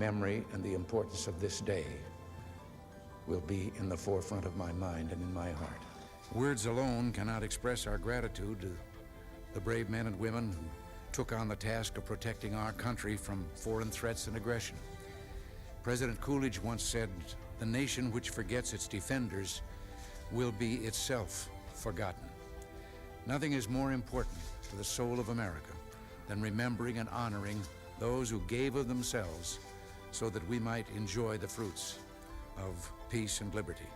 memory and the importance of this day will be in the forefront of my mind and in my heart. Words alone cannot express our gratitude to the brave men and women who took on the task of protecting our country from foreign threats and aggression. President Coolidge once said, "The nation which forgets its defenders will be itself forgotten." Nothing is more important to the soul of America than remembering and honoring those who gave of themselves so that we might enjoy the fruits of peace and liberty.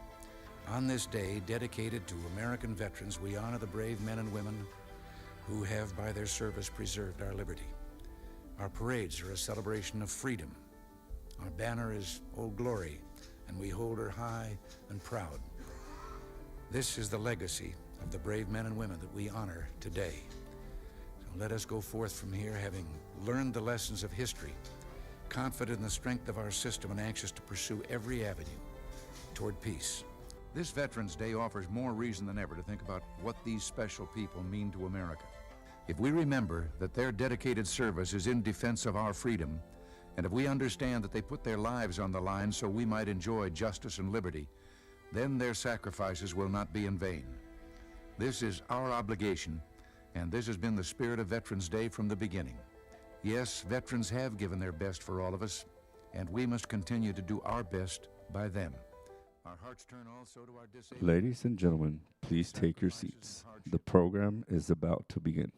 On this day dedicated to American veterans, we honor the brave men and women who have, by their service, preserved our liberty. Our parades are a celebration of freedom. Our banner is Old Glory, and we hold her high and proud. This is the legacy of the brave men and women that we honor today. So let us go forth from here having learned the lessons of history, confident in the strength of our system and anxious to pursue every avenue toward peace. This Veterans Day offers more reason than ever to think about what these special people mean to America. If we remember that their dedicated service is in defense of our freedom, and if we understand that they put their lives on the line so we might enjoy justice and liberty, then their sacrifices will not be in vain. This is our obligation, and this has been the spirit of Veterans Day from the beginning. Yes, veterans have given their best for all of us, and we must continue to do our best by them. Our hearts turn also to our disabled. Ladies and gentlemen, please take your seats. The program is about to begin.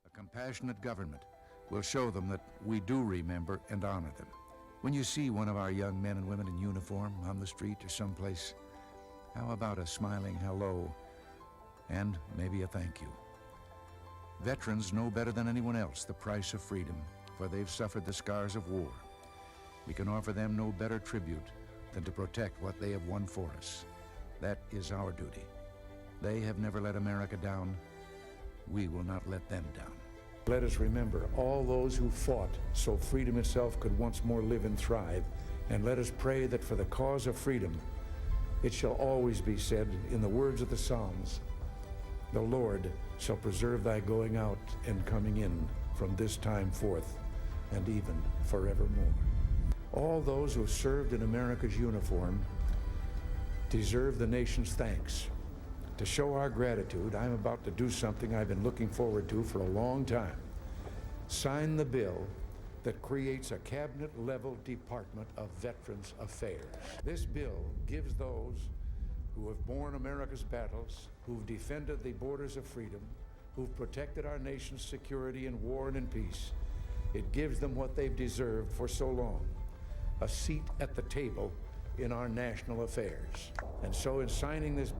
A compassionate government will show them that we do remember and honor them. When you see one of our young men and women in uniform on the street or someplace, how about a smiling hello and maybe a thank you? Veterans know better than anyone else the price of freedom, for they've suffered the scars of war. We can offer them no better tribute than to protect what they have won for us. That is our duty. They have never let America down. We will not let them down. Let us remember all those who fought so freedom itself could once more live and thrive, and let us pray that for the cause of freedom, it shall always be said in the words of the Psalms, "The Lord shall preserve thy going out and coming in from this time forth and even forevermore." All those who have served in America's uniform deserve the nation's thanks. To show our gratitude, I'm about to do something I've been looking forward to for a long time. Sign the bill that creates a cabinet-level Department of Veterans Affairs. This bill gives those who have borne America's battles, who've defended the borders of freedom, who've protected our nation's security in war and in peace, it gives them what they've deserved for so long: a seat at the table in our national affairs. And so in signing this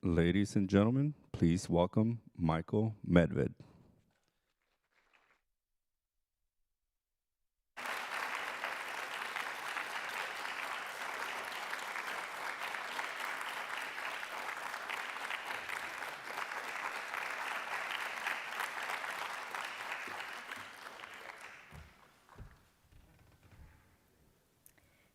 Ladies and gentlemen, please welcome Michael Medved.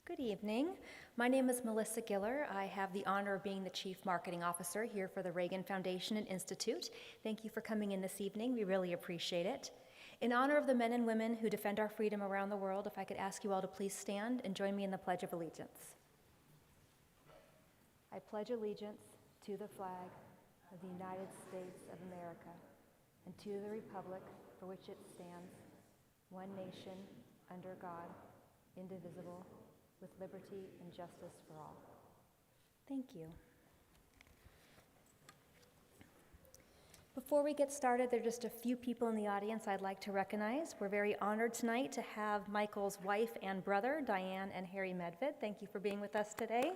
Good evening. My name is Melissa Giller. I have the honor of being the Chief Marketing Officer here for the Reagan Foundation and Institute. Thank you for coming in this evening. We really appreciate it. In honor of the men and women who defend our freedom around the world, if I could ask you all to please stand and join me in the Pledge of Allegiance. I pledge allegiance to the flag of the United States of America and to the republic for which it stands, one nation, under God, indivisible, with liberty and justice for all. Thank you. Before we get started, there are just a few people in the audience I'd like to recognize. We're very honored tonight to have Michael's wife and brother, Diane and Harry Medved. Thank you for being with us today.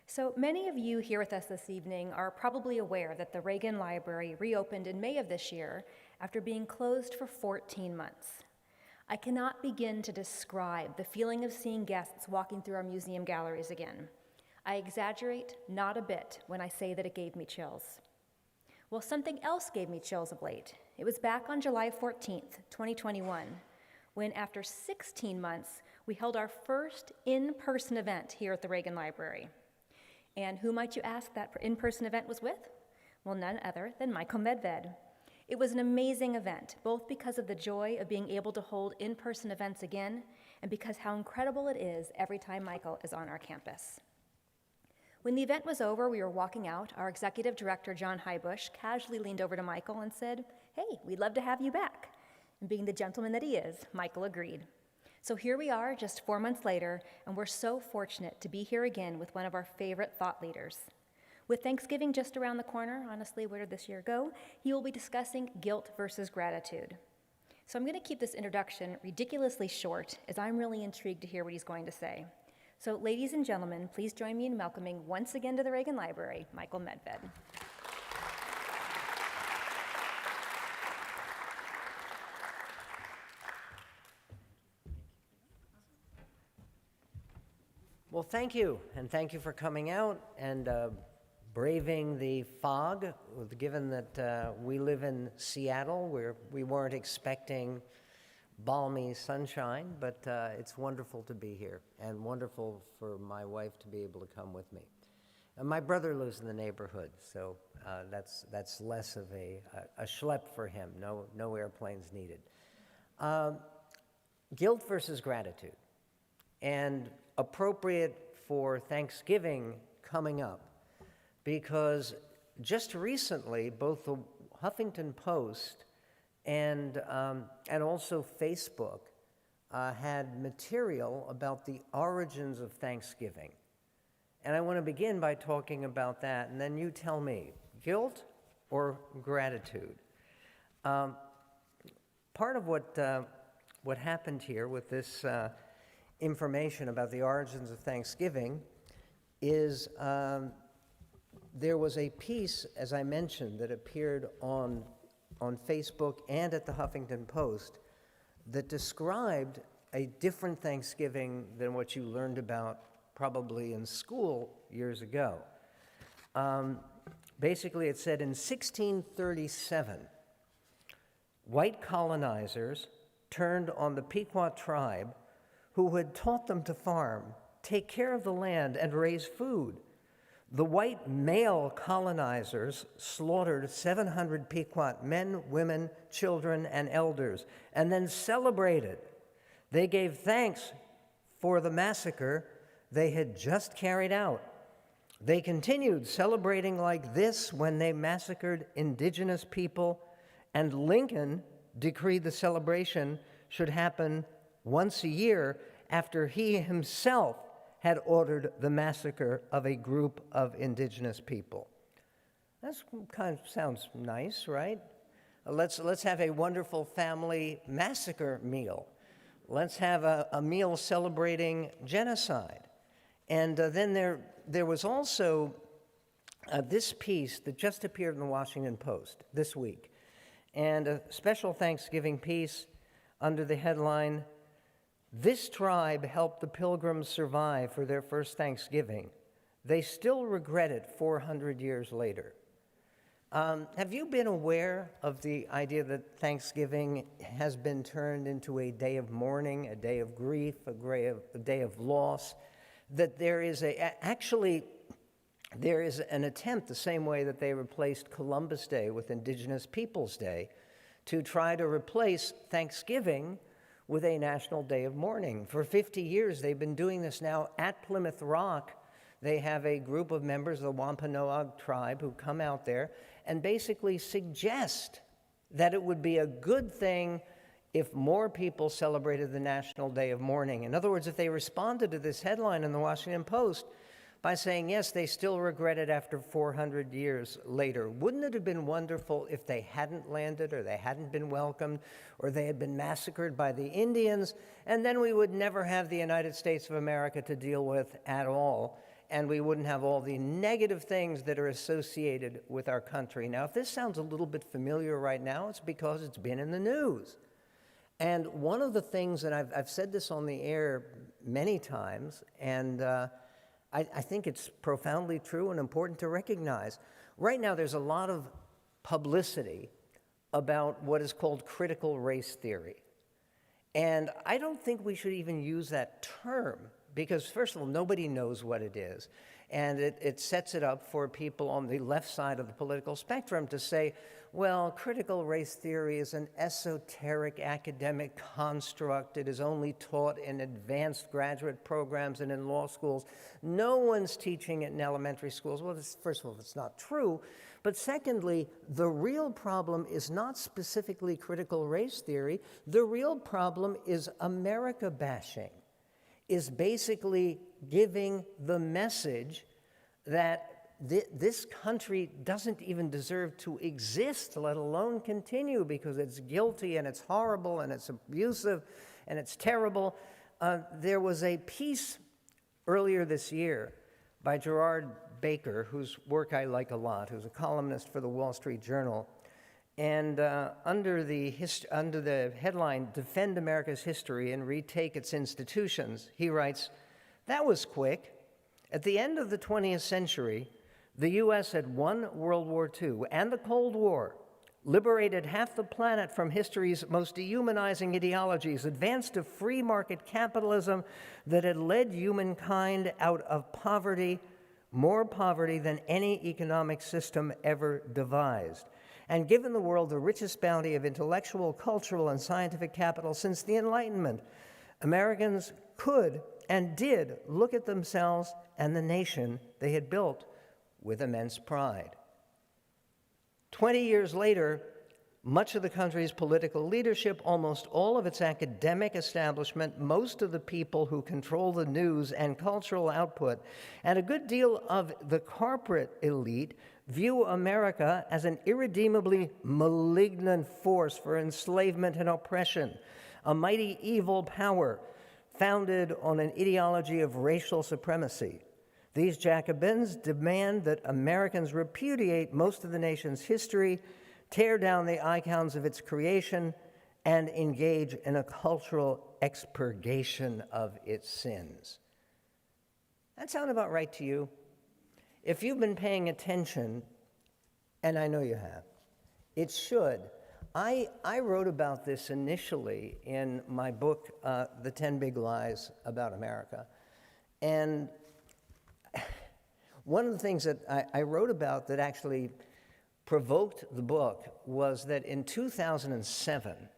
So many of you here with us this evening are probably aware that the Reagan Library reopened in May of this year after being closed for 14 months. I cannot begin to describe the feeling of seeing guests walking through our museum galleries again. I exaggerate not a bit when I say that it gave me chills. Well, something else gave me chills of late. It was back on July 14th, 2021, when after 16 months, we held our first in-person event here at the Reagan Library. And who might you ask that in-person event was with? Well, none other than Michael Medved. It was an amazing event, both because of the joy of being able to hold in-person events again, and because how incredible it is every time Michael is on our campus. When the event was over, we were walking out. Our executive director, John Hybush, casually leaned over to Michael and said, "Hey, we'd love to have you back." And being the gentleman that he is, Michael agreed. So here we are just 4 months later, and we're so fortunate to be here again with one of our favorite thought leaders. With Thanksgiving just around the corner, honestly, where did this year go? He will be discussing guilt versus gratitude. So I'm going to keep this introduction ridiculously short, as I'm really intrigued to hear what he's going to say. So ladies and gentlemen, please join me in welcoming once again to the Reagan Library, Michael Medved. Well, thank you, and thank you for coming out and braving the fog, given that we live in Seattle, where we weren't expecting balmy sunshine, but it's wonderful to be here, and wonderful for my wife to be able to come with me. And my brother lives in the neighborhood, so that's less of a schlep for him, no airplanes needed. Guilt versus gratitude, and appropriate for Thanksgiving coming up, because just recently, both the Huffington Post and also Facebook had material about the origins of Thanksgiving. And I want to begin by talking about that, and then you tell me, guilt or gratitude? Part of what happened here with this information about the origins of Thanksgiving is there was a piece, as I mentioned, that appeared on Facebook and at the Huffington Post that described a different Thanksgiving than what you learned about probably in school years ago. Basically, it said in 1637, white colonizers turned on the Pequot tribe who had taught them to farm, take care of the land, and raise food. The white male colonizers slaughtered 700 Pequot men, women, children, and elders, and then celebrated. They gave thanks for the massacre they had just carried out. They continued celebrating like this when they massacred indigenous people, and Lincoln decreed the celebration should happen once a year after he himself had ordered the massacre of a group of indigenous people. That kind of sounds nice, right? Let's have a wonderful family massacre meal. Let's have a meal celebrating genocide. And then there was also this piece that just appeared in the Washington Post this week, and a special Thanksgiving piece under the headline, "This tribe helped the Pilgrims survive for their first Thanksgiving. They still regret it 400 years later." Have you been aware of the idea that Thanksgiving has been turned into a day of mourning, a day of grief, a day of loss? That there is there is an attempt, the same way that they replaced Columbus Day with Indigenous Peoples Day, to try to replace Thanksgiving with a national day of mourning. For 50 years, they've been doing this now at Plymouth Rock. They have a group of members of the Wampanoag tribe who come out there and basically suggest that it would be a good thing if more people celebrated the National Day of Mourning. In other words, if they responded to this headline in the Washington Post by saying, yes, they still regret it after 400 years later, wouldn't it have been wonderful if they hadn't landed, or they hadn't been welcomed, or they had been massacred by the Indians, and then we would never have the United States of America to deal with at all, and we wouldn't have all the negative things that are associated with our country. Now, if this sounds a little bit familiar right now, it's because it's been in the news. And one of the things, and I've said this on the air many times, and I think it's profoundly true and important to recognize. Right now, there's a lot of publicity about what is called critical race theory. And I don't think we should even use that term, because first of all, nobody knows what it is. And it sets it up for people on the left side of the political spectrum to say, well, critical race theory is an esoteric academic construct. It is only taught in advanced graduate programs and in law schools. No one's teaching it in elementary schools. Well, first of all, it's not true. But secondly, the real problem is not specifically critical race theory. The real problem is America bashing, is basically giving the message that this country doesn't even deserve to exist, let alone continue, because it's guilty and it's horrible and it's abusive and it's terrible. There was a piece earlier this year by Gerard Baker, whose work I like a lot, who's a columnist for the Wall Street Journal. And under the headline, Defend America's History and Retake Its Institutions, he writes, "That was quick. At the end of the 20th century, the U.S. had won World War II and the Cold War, liberated half the planet from history's most dehumanizing ideologies, advanced a free market capitalism that had led humankind out of poverty, more poverty than any economic system ever devised, and given the world the richest bounty of intellectual, cultural, and scientific capital since the Enlightenment. Americans could and did look at themselves and the nation they had built with immense pride." 20 years later, much of the country's political leadership, almost all of its academic establishment, most of the people who control the news and cultural output, and a good deal of the corporate elite view America as an irredeemably malignant force for enslavement and oppression, a mighty evil power founded on an ideology of racial supremacy. These Jacobins demand that Americans repudiate most of the nation's history, tear down the icons of its creation, and engage in a cultural expurgation of its sins. That sound about right to you? If you've been paying attention, and I know you have, it should. I wrote about this initially in my book, The 10 Big Lies About America. And one of the things that I wrote about that actually provoked the book was that in 2007,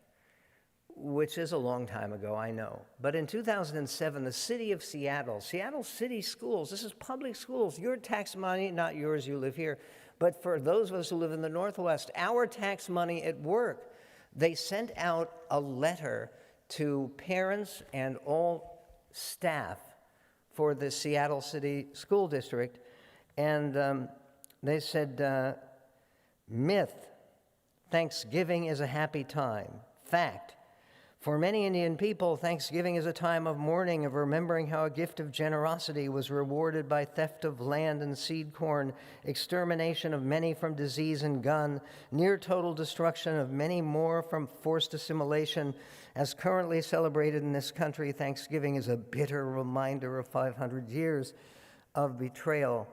which is a long time ago, I know, but in 2007, the city of Seattle City Schools, this is public schools, your tax money, not yours, you live here, but for those of us who live in the Northwest, our tax money at work, they sent out a letter to parents and all staff for the Seattle City School District, and they said, myth, Thanksgiving is a happy time. Fact, for many Indian people, Thanksgiving is a time of mourning, of remembering how a gift of generosity was rewarded by theft of land and seed corn, extermination of many from disease and gun, near total destruction of many more from forced assimilation. As currently celebrated in this country, Thanksgiving is a bitter reminder of 500 years of betrayal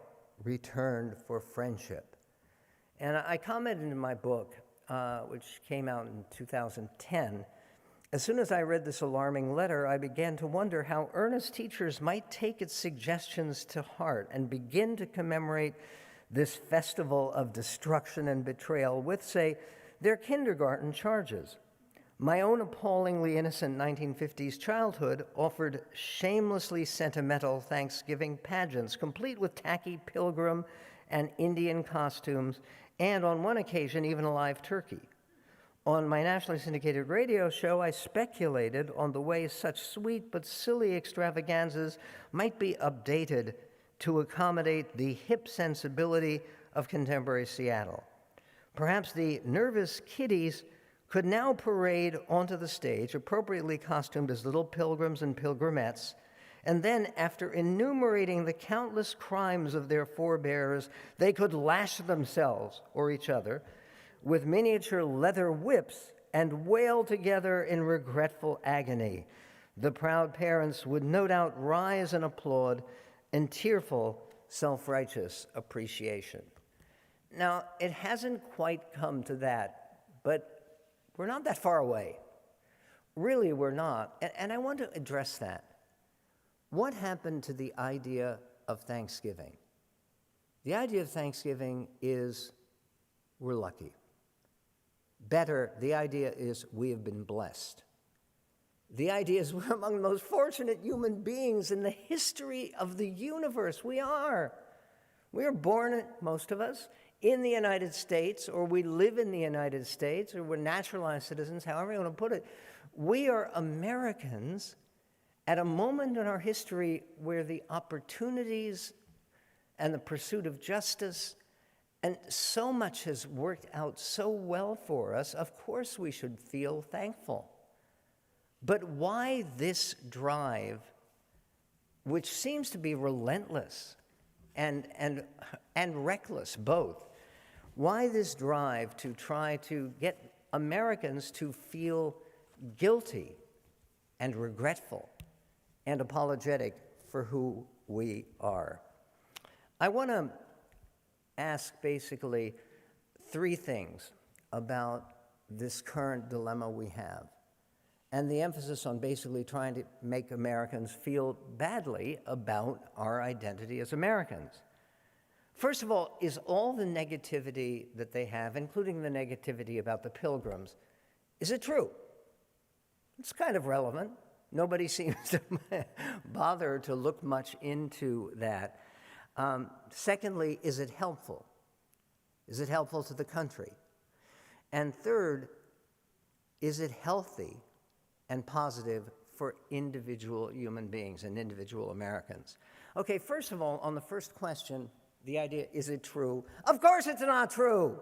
returned for friendship. And I commented in my book, which came out in 2010, as soon as I read this alarming letter, I began to wonder how earnest teachers might take its suggestions to heart and begin to commemorate this festival of destruction and betrayal with, say, their kindergarten charges. My own appallingly innocent 1950s childhood offered shamelessly sentimental Thanksgiving pageants, complete with tacky pilgrim and Indian costumes, and on one occasion, even a live turkey. On my nationally syndicated radio show, I speculated on the way such sweet but silly extravaganzas might be updated to accommodate the hip sensibility of contemporary Seattle. Perhaps the nervous kiddies could now parade onto the stage, appropriately costumed as little pilgrims and pilgrimettes, And then, after enumerating the countless crimes of their forebears, they could lash themselves or each other with miniature leather whips and wail together in regretful agony. The proud parents would no doubt rise and applaud in tearful, self-righteous appreciation. Now, it hasn't quite come to that, but we're not that far away. Really, we're not. And I want to address that. What happened to the idea of Thanksgiving? The idea of Thanksgiving is we're lucky. Better, the idea is we have been blessed. The idea is we're among the most fortunate human beings in the history of the universe. We are. We are born, most of us, in the United States, or we live in the United States, or we're naturalized citizens, however you want to put it. We are Americans at a moment in our history where the opportunities and the pursuit of justice and so much has worked out so well for us. Of course we should feel thankful. But why this drive, which seems to be relentless and reckless both? Why this drive to try to get Americans to feel guilty and regretful and apologetic for who we are? I want to ask basically three things about this current dilemma we have, and the emphasis on basically trying to make Americans feel badly about our identity as Americans. First of all, is all the negativity that they have, including the negativity about the Pilgrims, is it true? It's kind of relevant. Nobody seems to bother to look much into that. Secondly, is it helpful? Is it helpful to the country? And third, is it healthy and positive for individual human beings and individual Americans? Okay, first of all, on the first question, the idea, is it true? Of course it's not true.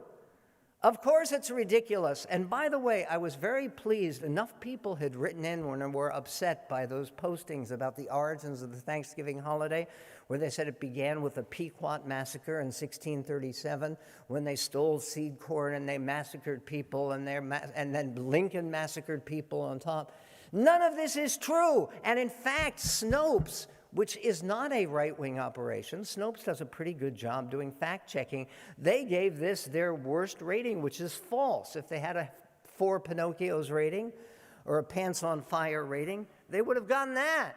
Of course it's ridiculous. And by the way, I was very pleased. Enough people had written in when they were upset by those postings about the origins of the Thanksgiving holiday, where they said it began with the Pequot massacre in 1637, when they stole seed corn and they massacred people, and then Lincoln massacred people on top. None of this is true. And in fact, Snopes, which is not a right-wing operation, Snopes does a pretty good job doing fact-checking. They gave this their worst rating, which is false. If they had a 4 Pinocchios rating or a Pants on Fire rating, they would have gotten that.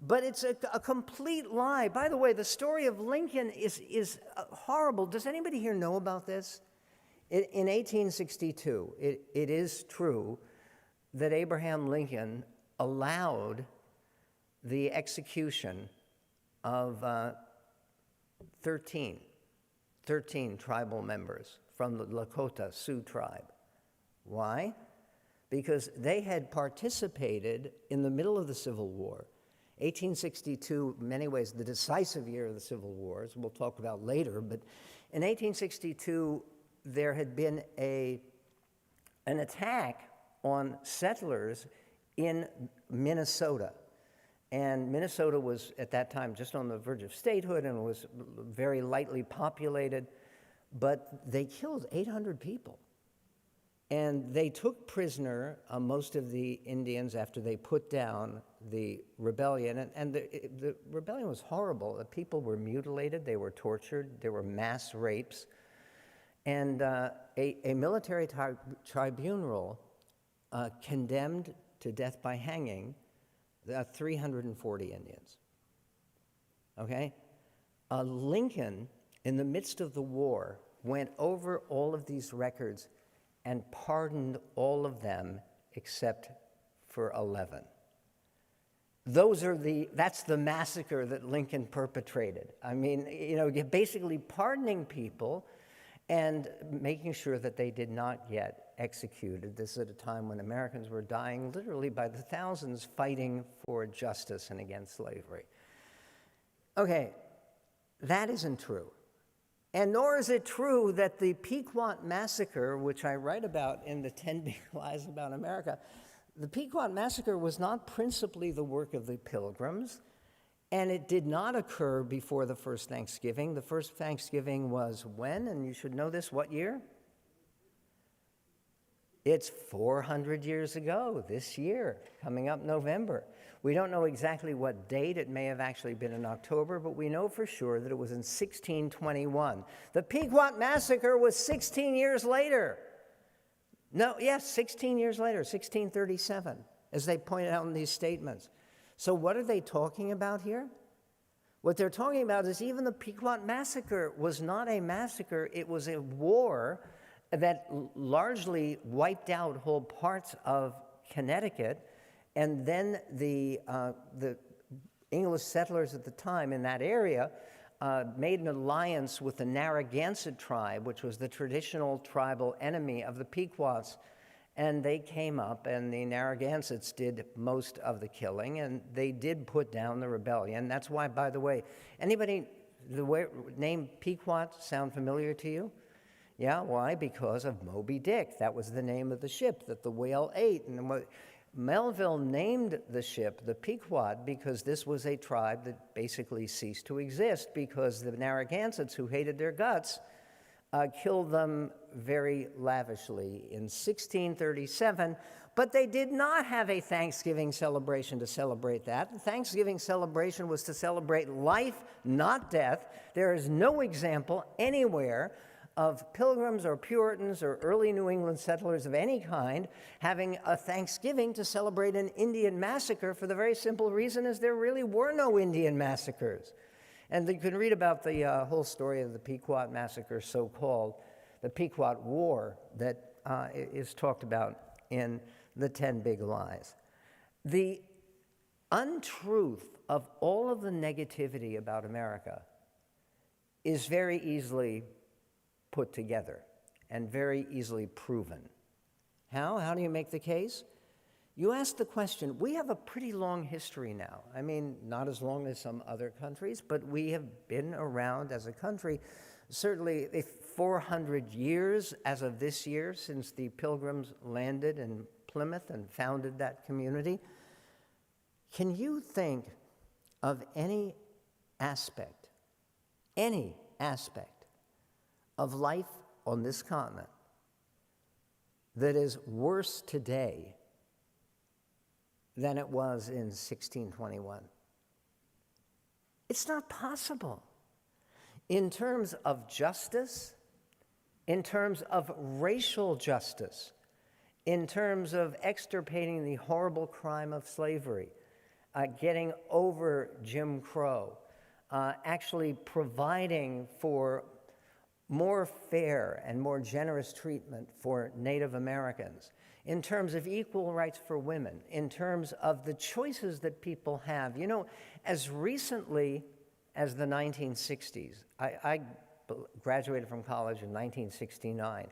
But it's a complete lie. By the way, the story of Lincoln is horrible. Does anybody here know about this? In 1862, it is true that Abraham Lincoln allowed the execution of 13 tribal members from the Lakota Sioux tribe. Why? Because they had participated in the middle of the Civil War. 1862, in many ways, the decisive year of the Civil Wars, we'll talk about later, but in 1862, there had been an attack on settlers in Minnesota. And Minnesota was, at that time, just on the verge of statehood and was very lightly populated, but they killed 800 people. And they took prisoner most of the Indians after they put down the rebellion. And the rebellion was horrible. The people were mutilated, they were tortured, there were mass rapes. And a military tribunal condemned to death by hanging 340 Indians. Okay? Lincoln, in the midst of the war, went over all of these records and pardoned all of them except for 11. That's the massacre that Lincoln perpetrated. I mean, basically pardoning people and making sure that they did not get executed. This is at a time when Americans were dying literally by the thousands fighting for justice and against slavery. Okay, that isn't true. And nor is it true that the Pequot massacre, which I write about in the 10 Big Lies About America, the Pequot massacre was not principally the work of the Pilgrims. And it did not occur before the first Thanksgiving. The first Thanksgiving was when? And you should know this, what year? It's 400 years ago, this year, coming up November. We don't know exactly what date. It may have actually been in October, but we know for sure that it was in 1621. The Pequot Massacre was 16 years later. No, yes, 16 years later, 1637, as they pointed out in these statements. So what are they talking about here? What they're talking about is even the Pequot Massacre was not a massacre. It was a war that largely wiped out whole parts of Connecticut, and then the English settlers at the time in that area made an alliance with the Narragansett tribe, which was the traditional tribal enemy of the Pequots, and they came up, and the Narragansetts did most of the killing, and they did put down the rebellion. That's why, by the way, anybody, the name Pequot sound familiar to you? Yeah, why? Because of Moby Dick. That was the name of the ship that the whale ate. And Melville named the ship the Pequot because this was a tribe that basically ceased to exist because the Narragansetts, who hated their guts, killed them very lavishly in 1637. But they did not have a Thanksgiving celebration to celebrate that. The Thanksgiving celebration was to celebrate life, not death. There is no example anywhere of pilgrims or Puritans or early New England settlers of any kind having a Thanksgiving to celebrate an Indian massacre for the very simple reason is there really were no Indian massacres. And you can read about the whole story of the Pequot Massacre, so-called, the Pequot War, that is talked about in the 10 Big Lies. The untruth of all of the negativity about America is very easily put together and very easily proven. How? How do you make the case? You ask the question, we have a pretty long history now. I mean, not as long as some other countries, but we have been around as a country, certainly 400 years as of this year since the Pilgrims landed in Plymouth and founded that community. Can you think of any aspect of life on this continent that is worse today than it was in 1621? It's not possible. In terms of justice, in terms of racial justice, in terms of extirpating the horrible crime of slavery, getting over Jim Crow, actually providing for more fair and more generous treatment for Native Americans, in terms of equal rights for women, in terms of the choices that people have. You know, as recently as the 1960s, I graduated from college in 1969.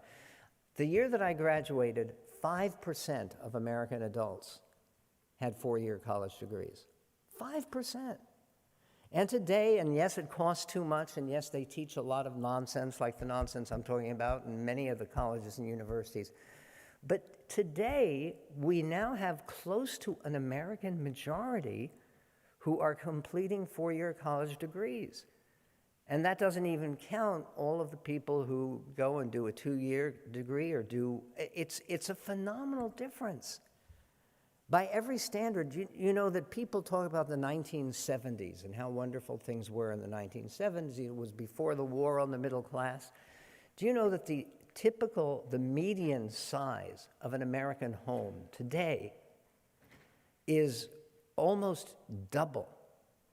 The year that I graduated, 5% of American adults had 4-year college degrees. 5%. And today, and yes, it costs too much, and yes, they teach a lot of nonsense like the nonsense I'm talking about in many of the colleges and universities. But today, we now have close to an American majority who are completing 4-year college degrees. And that doesn't even count all of the people who go and do a 2-year degree or it's a phenomenal difference. By every standard, you know that people talk about the 1970s and how wonderful things were in the 1970s. It was before the war on the middle class. Do you know that the median size of an American home today is almost double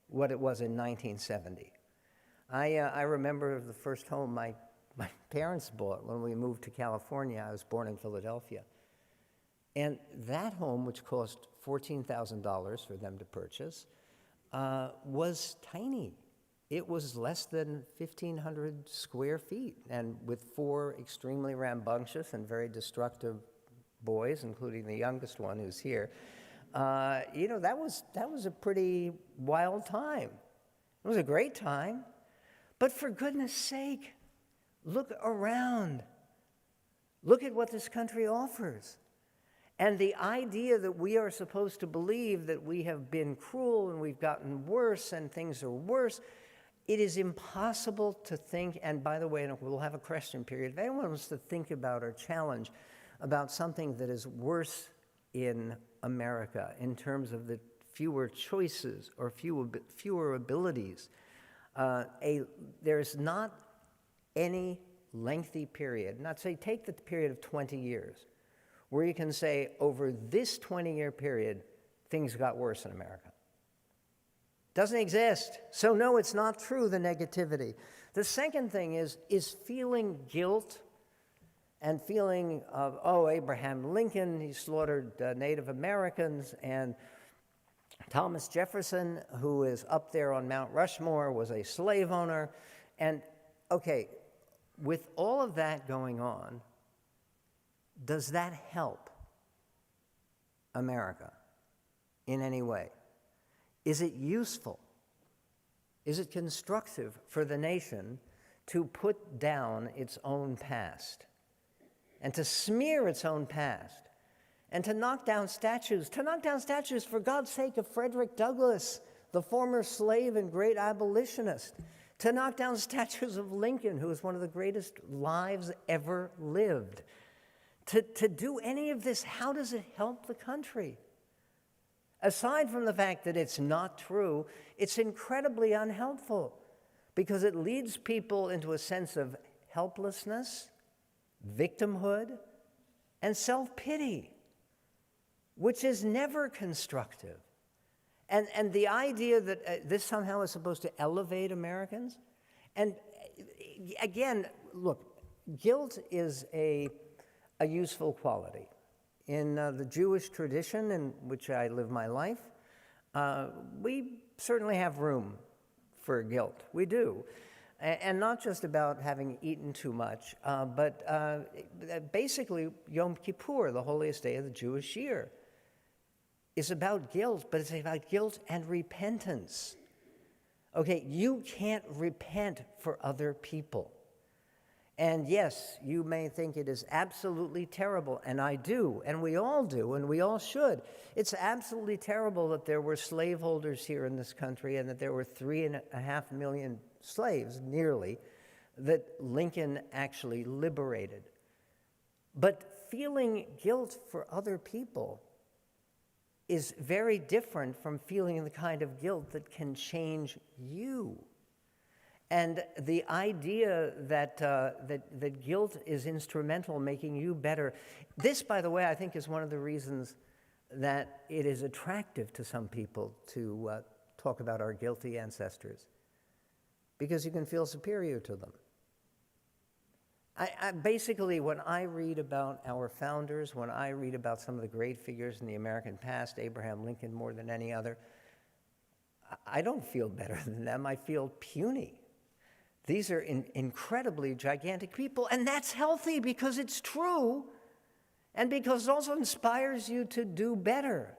what it was in 1970? I remember the first home my parents bought when we moved to California. I was born in Philadelphia. And that home, which cost $14,000 for them to purchase, was tiny. It was less than 1,500 square feet, and with 4 extremely rambunctious and very destructive boys, including the youngest one who's here. You know, that was a pretty wild time. It was a great time. But for goodness sake, look around. Look at what this country offers. And the idea that we are supposed to believe that we have been cruel and we've gotten worse and things are worse, it is impossible to think, and by the way, we'll have a question period. If anyone wants to think about or challenge about something that is worse in America in terms of the fewer choices or fewer abilities, there's not any lengthy period, not say take the period of 20 years, where you can say over this 20-year period, things got worse in America. Doesn't exist. So no, it's not true, the negativity. The second thing is feeling guilt and feeling of, oh, Abraham Lincoln, he slaughtered Native Americans, and Thomas Jefferson, who is up there on Mount Rushmore, was a slave owner. And okay, with all of that going on, does that help America in any way? Is it useful? Is it constructive for the nation to put down its own past and to smear its own past and to knock down statues? To knock down statues, for God's sake, of Frederick Douglass, the former slave and great abolitionist. To knock down statues of Lincoln, who was one of the greatest lives ever lived. To do any of this, how does it help the country? Aside from the fact that it's not true, it's incredibly unhelpful because it leads people into a sense of helplessness, victimhood, and self-pity, which is never constructive. And the idea that this somehow is supposed to elevate Americans, and again, look, guilt is a useful quality. In the Jewish tradition in which I live my life, we certainly have room for guilt. We do. And not just about having eaten too much, but basically Yom Kippur, the holiest day of the Jewish year, is about guilt, but it's about guilt and repentance. Okay, you can't repent for other people. And yes, you may think it is absolutely terrible, and I do, and we all do, and we all should. It's absolutely terrible that there were slaveholders here in this country and that there were 3.5 million slaves, nearly, that Lincoln actually liberated. But feeling guilt for other people is very different from feeling the kind of guilt that can change you. And the idea that guilt is instrumental in making you better, this, by the way, I think is one of the reasons that it is attractive to some people to talk about our guilty ancestors, because you can feel superior to them. I basically, when I read about our founders, when I read about some of the great figures in the American past, Abraham Lincoln more than any other, I don't feel better than them. I feel puny. These are incredibly gigantic people, and that's healthy because it's true and because it also inspires you to do better.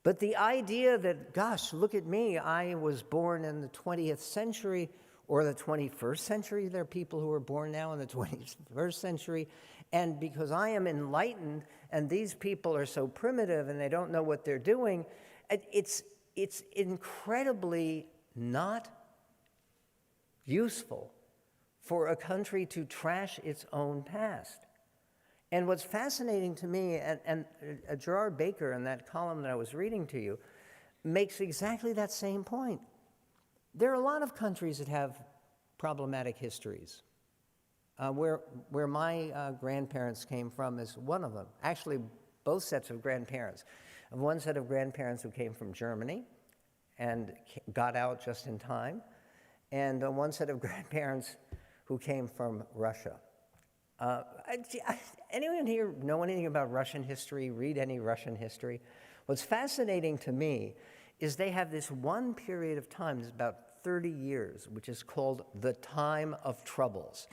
But the idea that, gosh, look at me, I was born in the 20th century or the 21st century. There are people who are born now in the 21st century, and because I am enlightened and these people are so primitive and they don't know what they're doing, it's incredibly not useful for a country to trash its own past. And what's fascinating to me, and Gerard Baker in that column that I was reading to you, makes exactly that same point. There are a lot of countries that have problematic histories. Where my grandparents came from is one of them. Actually, both sets of grandparents. One set of grandparents who came from Germany and got out just in time, and one set of grandparents who came from Russia. Anyone here know anything about Russian history, read any Russian history? What's fascinating to me is they have this one period of time, it's about 30 years, which is called the Time of Troubles.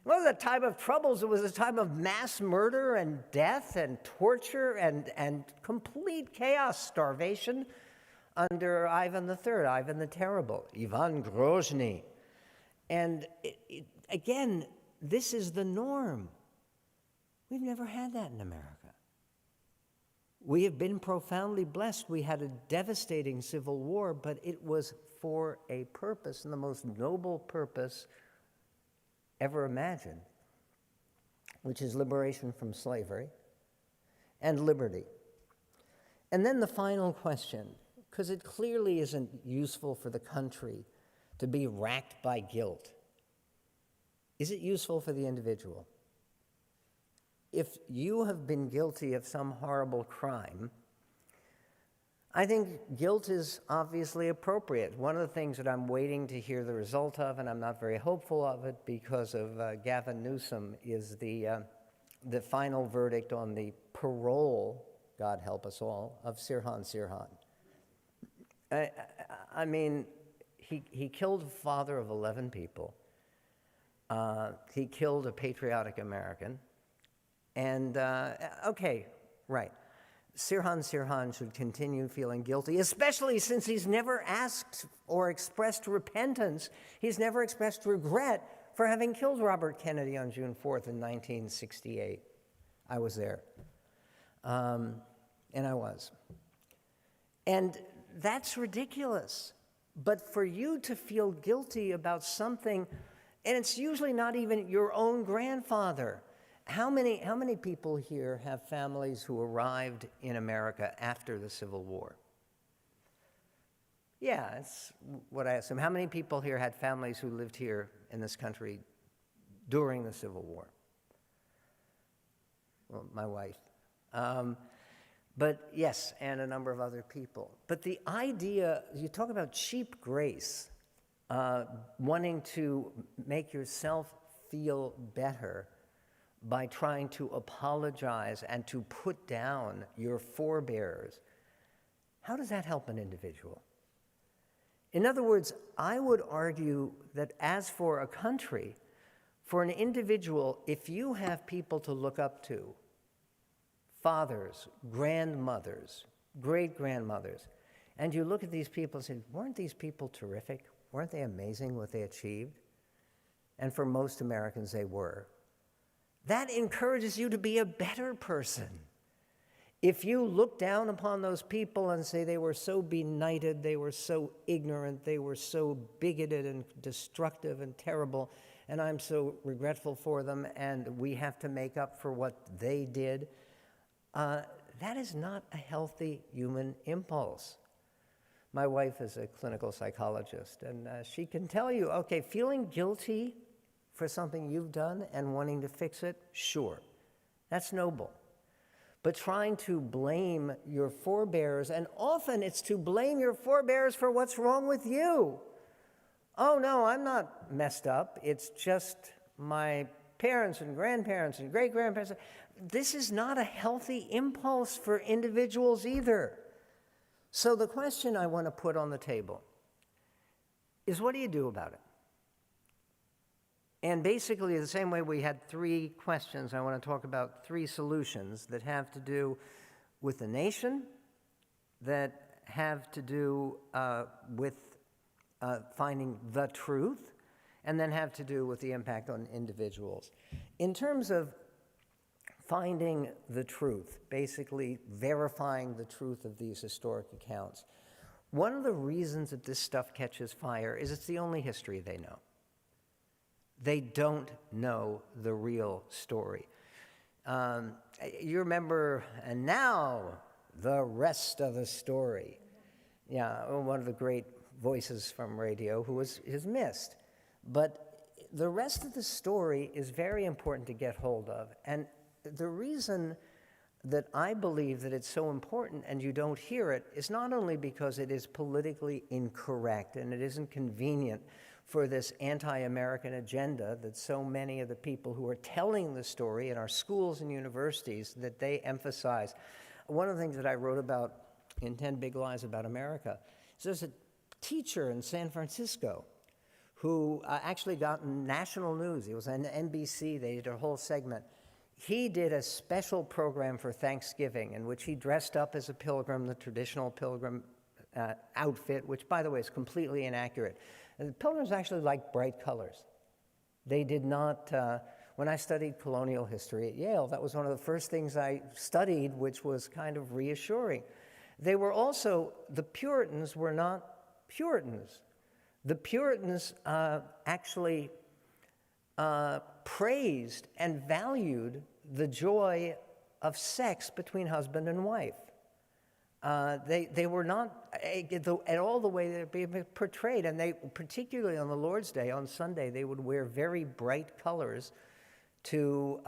Well, the Time of Troubles, it was a time of mass murder and death and torture and complete chaos, starvation, under Ivan III, Ivan the Terrible, Ivan Grozny. And again, this is the norm. We've never had that in America. We have been profoundly blessed. We had a devastating civil war, but it was for a purpose, and the most noble purpose ever imagined, which is liberation from slavery and liberty. And then the final question, because it clearly isn't useful for the country to be racked by guilt. Is it useful for the individual? If you have been guilty of some horrible crime, I think guilt is obviously appropriate. One of the things that I'm waiting to hear the result of, and I'm not very hopeful of it because of Gavin Newsom, is the final verdict on the parole, God help us all, of Sirhan Sirhan. I mean, he killed the father of 11 people. He killed a patriotic American. And, okay, right. Sirhan Sirhan should continue feeling guilty, especially since he's never asked or expressed repentance. He's never expressed regret for having killed Robert Kennedy on June 4th in 1968. I was there. And I was. And that's ridiculous. But for you to feel guilty about something, and it's usually not even your own grandfather. How many people here have families who arrived in America after the Civil War? Yeah, that's what I assume. How many people here had families who lived here in this country during the Civil War? Well, my wife. But yes, and a number of other people. But the idea, you talk about cheap grace, wanting to make yourself feel better by trying to apologize and to put down your forebears. How does that help an individual? In other words, I would argue that as for a country, for an individual, if you have people to look up to, fathers, grandmothers, great-grandmothers, and you look at these people and say, weren't these people terrific? Weren't they amazing what they achieved? And for most Americans, they were. That encourages you to be a better person. If you look down upon those people and say they were so benighted, they were so ignorant, they were so bigoted and destructive and terrible, and I'm so regretful for them, and we have to make up for what they did, that is not a healthy human impulse. My wife is a clinical psychologist, and she can tell you, okay, feeling guilty for something you've done and wanting to fix it, sure, that's noble. But trying to blame your forebears, and often it's to blame your forebears for what's wrong with you. Oh no, I'm not messed up, it's just my parents and grandparents and great-grandparents. This is not a healthy impulse for individuals either. So the question I want to put on the table is, what do you do about it? And basically, the same way we had 3 questions, I want to talk about 3 solutions that have to do with the nation, that have to do with finding the truth, and then have to do with the impact on individuals. In terms of finding the truth, basically verifying the truth of these historic accounts, one of the reasons that this stuff catches fire is it's the only history they know. They don't know the real story. You remember, and now the rest of the story. Yeah, one of the great voices from radio who is missed. But the rest of the story is very important to get hold of. And the reason that I believe that it's so important and you don't hear it is not only because it is politically incorrect and it isn't convenient for this anti-American agenda that so many of the people who are telling the story in our schools and universities that they emphasize. One of the things that I wrote about in 10 Big Lies About America is there's a teacher in San Francisco who actually got national news. It was on NBC. They did a whole segment. He did a special program for Thanksgiving in which he dressed up as a pilgrim, the traditional pilgrim outfit, which, by the way, is completely inaccurate. And the pilgrims actually liked bright colors. They did not when I studied colonial history at Yale, that was one of the first things I studied, which was kind of reassuring. They were also, the Puritans were not Puritans. The Puritans actually praised and valued the joy of sex between husband and wife. They were not at all the way they're being portrayed, and they, particularly on the Lord's Day, on Sunday, they would wear very bright colors to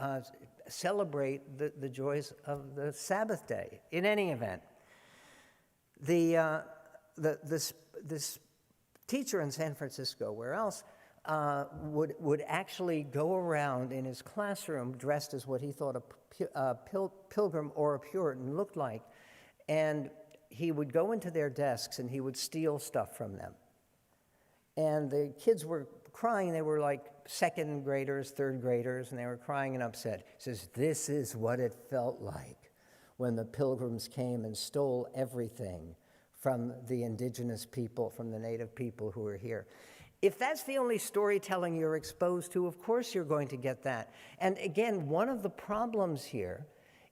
celebrate the joys of the Sabbath day. In any event, this teacher in San Francisco, where else, would actually go around in his classroom dressed as what he thought a pilgrim or a Puritan looked like. And he would go into their desks and he would steal stuff from them. And the kids were crying. They were like second graders, third graders, and they were crying and upset. He says, "This is what it felt like when the pilgrims came and stole everything from the indigenous people, from the native people who were here." If that's the only storytelling you're exposed to, of course you're going to get that. And again, one of the problems here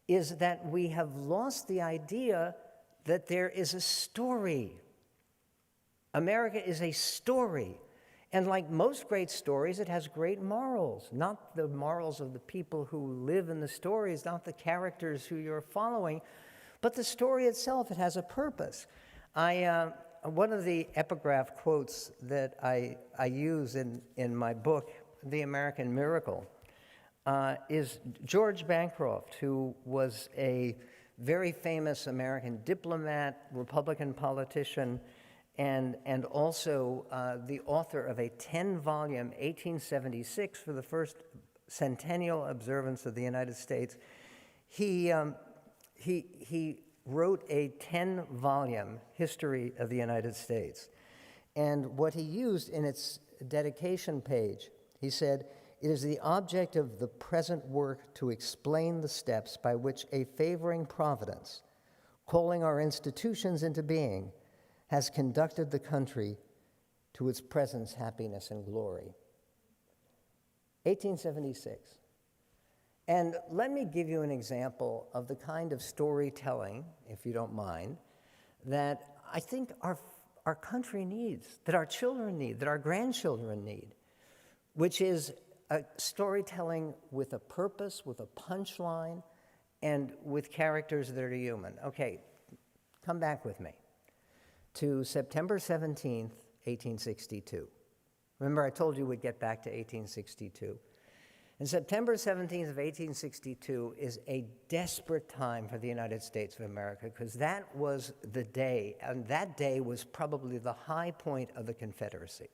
is that we have lost the idea that there is a story. America is a story. And like most great stories, it has great morals, not the morals of the people who live in the stories, not the characters who you're following, but the story itself. It has a purpose. One of the epigraph quotes that I use in my book, The American Miracle, is George Bancroft, who was a very famous American diplomat, Republican politician, and also the author of a 10-volume 1876 for the first centennial observance of the United States. He wrote a 10-volume history of the United States. And what he used in its dedication page, he said, "It is the object of the present work to explain the steps by which a favoring providence, calling our institutions into being, has conducted the country to its present happiness and glory." 1876. And let me give you an example of the kind of storytelling, if you don't mind, that I think our country needs, that our children need, that our grandchildren need, which is a storytelling with a purpose, with a punchline, and with characters that are human. Okay, come back with me to September 17th, 1862. Remember, I told you we'd get back to 1862. And September 17th of 1862 is a desperate time for the United States of America, because that was the day, and that day was probably the high point of the Confederacy.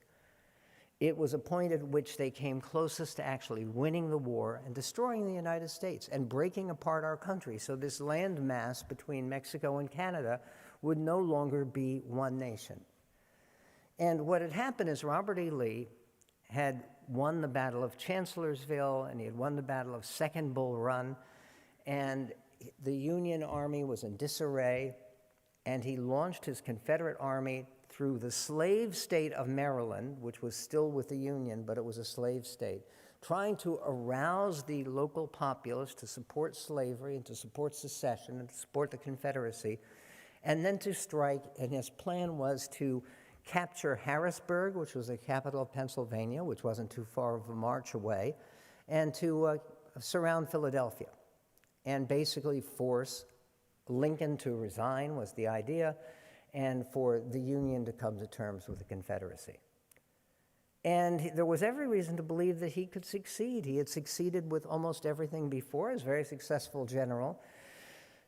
It was a point at which they came closest to actually winning the war and destroying the United States and breaking apart our country. So this land mass between Mexico and Canada would no longer be one nation. And what had happened is Robert E. Lee had won the Battle of Chancellorsville, and he had won the Battle of Second Bull Run, and the Union Army was in disarray, and he launched his Confederate Army through the slave state of Maryland, which was still with the Union, but it was a slave state, trying to arouse the local populace to support slavery and to support secession and to support the Confederacy, and then to strike, and his plan was to capture Harrisburg, which was the capital of Pennsylvania, which wasn't too far of a march away, and to surround Philadelphia, and basically force Lincoln to resign was the idea, and for the Union to come to terms with the Confederacy. And there was every reason to believe that he could succeed. He had succeeded with almost everything before. He was a very successful general.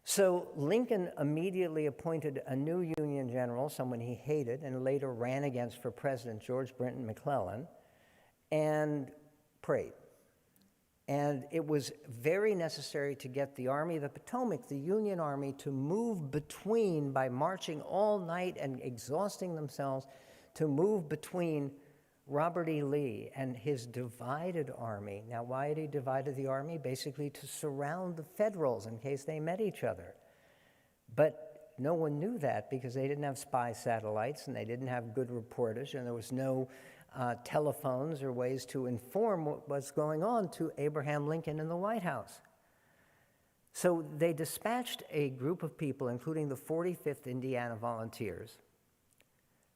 So Lincoln immediately appointed a new Union general, someone he hated, and later ran against for president, George Brinton McClellan, and prayed. And it was very necessary to get the Army of the Potomac, the Union Army, to move between, by marching all night and exhausting themselves, to move between Robert E. Lee and his divided army. Now, why had he divided the army? Basically to surround the Federals in case they met each other. But no one knew that because they didn't have spy satellites and they didn't have good reportage, and there was no telephones or ways to inform what was going on to Abraham Lincoln in the White House. So they dispatched a group of people, including the 45th Indiana Volunteers,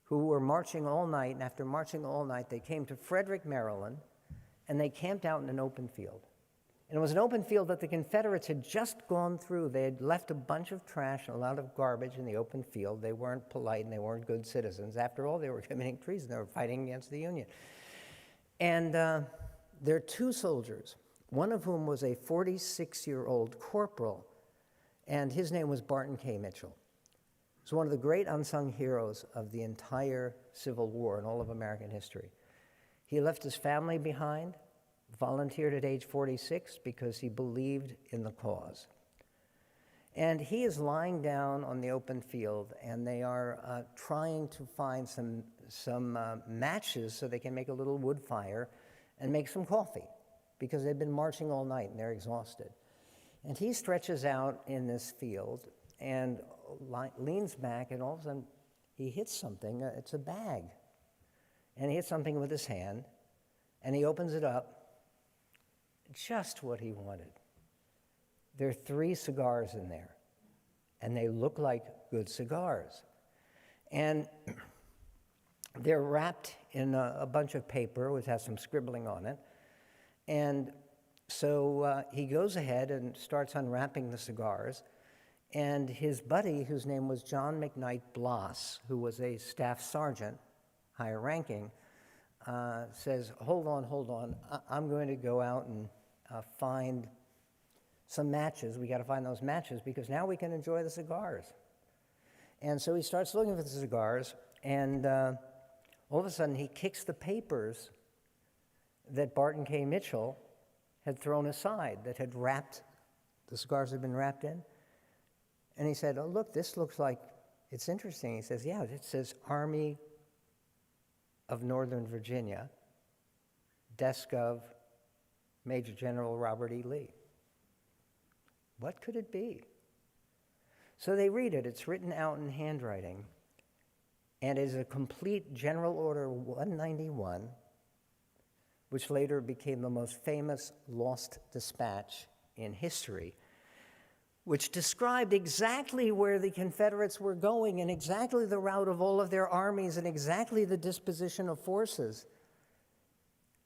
who were marching all night, and after marching all night, they came to Frederick, Maryland, and they camped out in an open field. And it was an open field that the Confederates had just gone through. They had left a bunch of trash and a lot of garbage in the open field. They weren't polite and they weren't good citizens. After all, they were committing treason. They were fighting against the Union. And there are two soldiers, one of whom was a 46-year-old corporal, and his name was Barton K. Mitchell. He's one of the great unsung heroes of the entire Civil War in all of American history. He left his family behind, volunteered at age 46 because he believed in the cause. And he is lying down on the open field, and they are trying to find some matches so they can make a little wood fire and make some coffee, because they've been marching all night and they're exhausted. And he stretches out in this field and leans back, and all of a sudden he hits something. It's a bag. And he hits something with his hand, and he opens it up. Just what he wanted. There are 3 cigars in there, and they look like good cigars. And they're wrapped in a bunch of paper, which has some scribbling on it. And so he goes ahead and starts unwrapping the cigars. And his buddy, whose name was John McKnight Bloss, who was a staff sergeant, higher ranking, says, hold on, I'm going to go out and find some matches. We got to find those matches because now we can enjoy the cigars. And so he starts looking for the cigars, and all of a sudden he kicks the papers that Barton K. Mitchell had thrown aside, that had wrapped, the cigars had been wrapped in. And he said, oh, look, this looks like, it's interesting. He says, yeah, it says Army of Northern Virginia, desk of Major General Robert E. Lee. What could it be? So they read it. It's written out in handwriting, and it is a complete General Order 191, which later became the most famous lost dispatch in history, which described exactly where the Confederates were going and exactly the route of all of their armies and exactly the disposition of forces.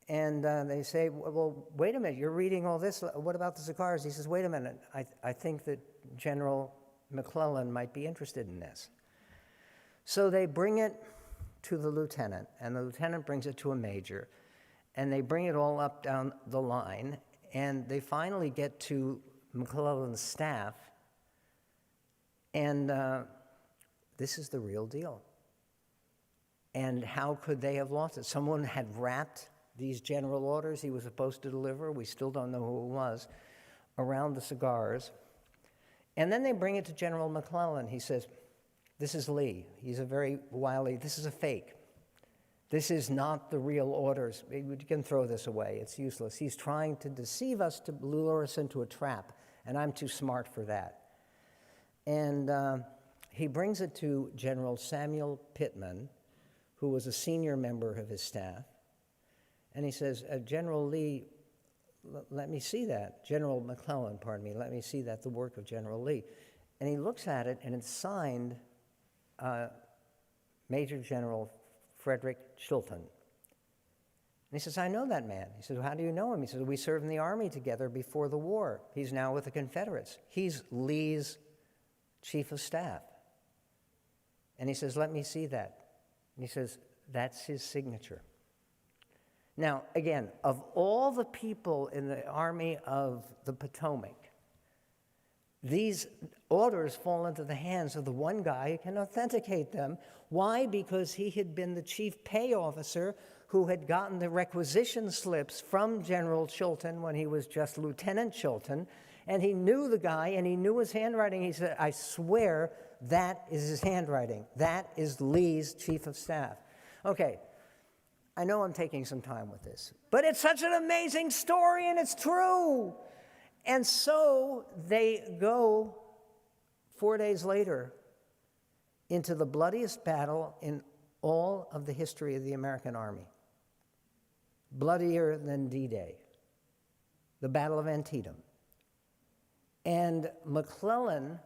And they say, well, wait a minute, you're reading all this. What about the cigars? He says, wait a minute, I think that General McClellan might be interested in this. So they bring it to the lieutenant, and the lieutenant brings it to a major, and they bring it all up down the line, and they finally get to McClellan's staff, and this is the real deal. And how could they have lost it? Someone had wrapped these general orders he was supposed to deliver, we still don't know who it was, around the cigars. And then they bring it to General McClellan. He says, this is Lee. He's a very wily, this is a fake. This is not the real orders. We can throw this away. It's useless. He's trying to deceive us, to lure us into a trap, and I'm too smart for that. And he brings it to General Samuel Pittman, who was a senior member of his staff. And he says, General Lee, let me see that. General McClellan, pardon me, let me see that, the work of General Lee. And he looks at it, and it's signed Major General Frederick Chilton. And he says, I know that man. He says, well, how do you know him? He says, we served in the Army together before the war. He's now with the Confederates. He's Lee's chief of staff. And he says, let me see that. And he says, that's his signature. Now, again, of all the people in the Army of the Potomac, these orders fall into the hands of the one guy who can authenticate them. Why? Because he had been the chief pay officer who had gotten the requisition slips from General Chilton when he was just Lieutenant Chilton, and he knew the guy, and he knew his handwriting. He said, I swear that is his handwriting. That is Lee's chief of staff. Okay. I know I'm taking some time with this, but it's such an amazing story, and it's true. And so they go 4 days later into the bloodiest battle in all of the history of the American Army. bloodier than D-Day, the Battle of Antietam. And McClellan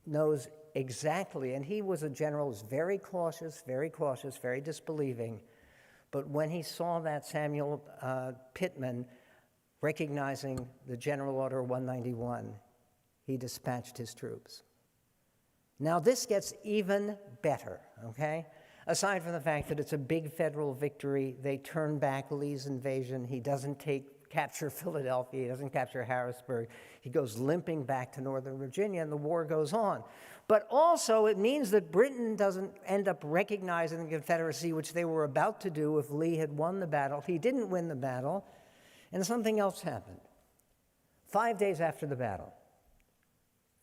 knows exactly, and he was a general who was very cautious, very disbelieving. But when he saw that Samuel Pittman recognizing the General Order 191, he dispatched his troops. Now this gets even better, okay? Aside from the fact that it's a big federal victory, they turn back Lee's invasion. He doesn't capture Philadelphia, he doesn't capture Harrisburg. He goes limping back to Northern Virginia, and the war goes on. But also, it means that Britain doesn't end up recognizing the Confederacy, which they were about to do if Lee had won the battle. He didn't win the battle, and something else happened. 5 days after the battle,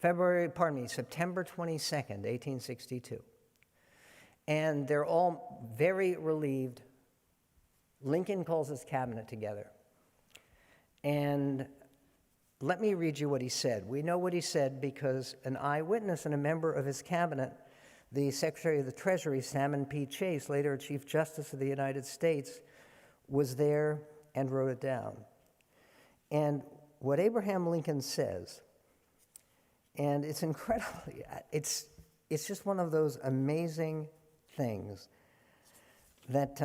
September 22nd, 1862, and they're all very relieved. Lincoln calls his cabinet together. And let me read you what he said. We know what he said because an eyewitness and a member of his cabinet, the Secretary of the Treasury, Salmon P. Chase, later Chief Justice of the United States, was there and wrote it down. And what Abraham Lincoln says, and it's incredibly, it's just one of those amazing things that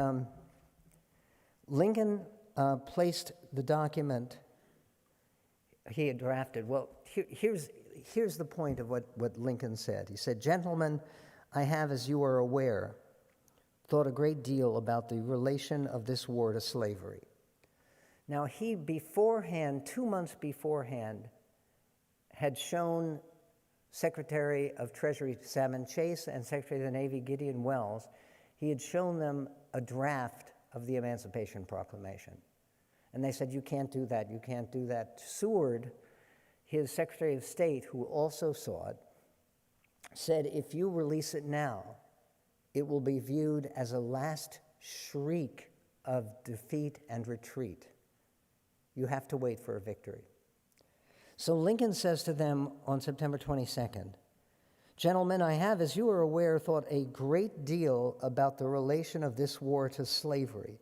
Lincoln placed the document he had drafted. Well, here's the point of what Lincoln said. He said, "Gentlemen, I have, as you are aware, thought a great deal about the relation of this war to slavery." Now, he beforehand, 2 months beforehand, had shown Secretary of Treasury Salmon Chase and Secretary of the Navy Gideon Welles, he had shown them a draft of the Emancipation Proclamation. And they said, you can't do that, you can't do that. Seward, his Secretary of State, who also saw it, said, if you release it now, it will be viewed as a last shriek of defeat and retreat. You have to wait for a victory. So Lincoln says to them on September 22nd, "Gentlemen, I have, as you are aware, thought a great deal about the relation of this war to slavery.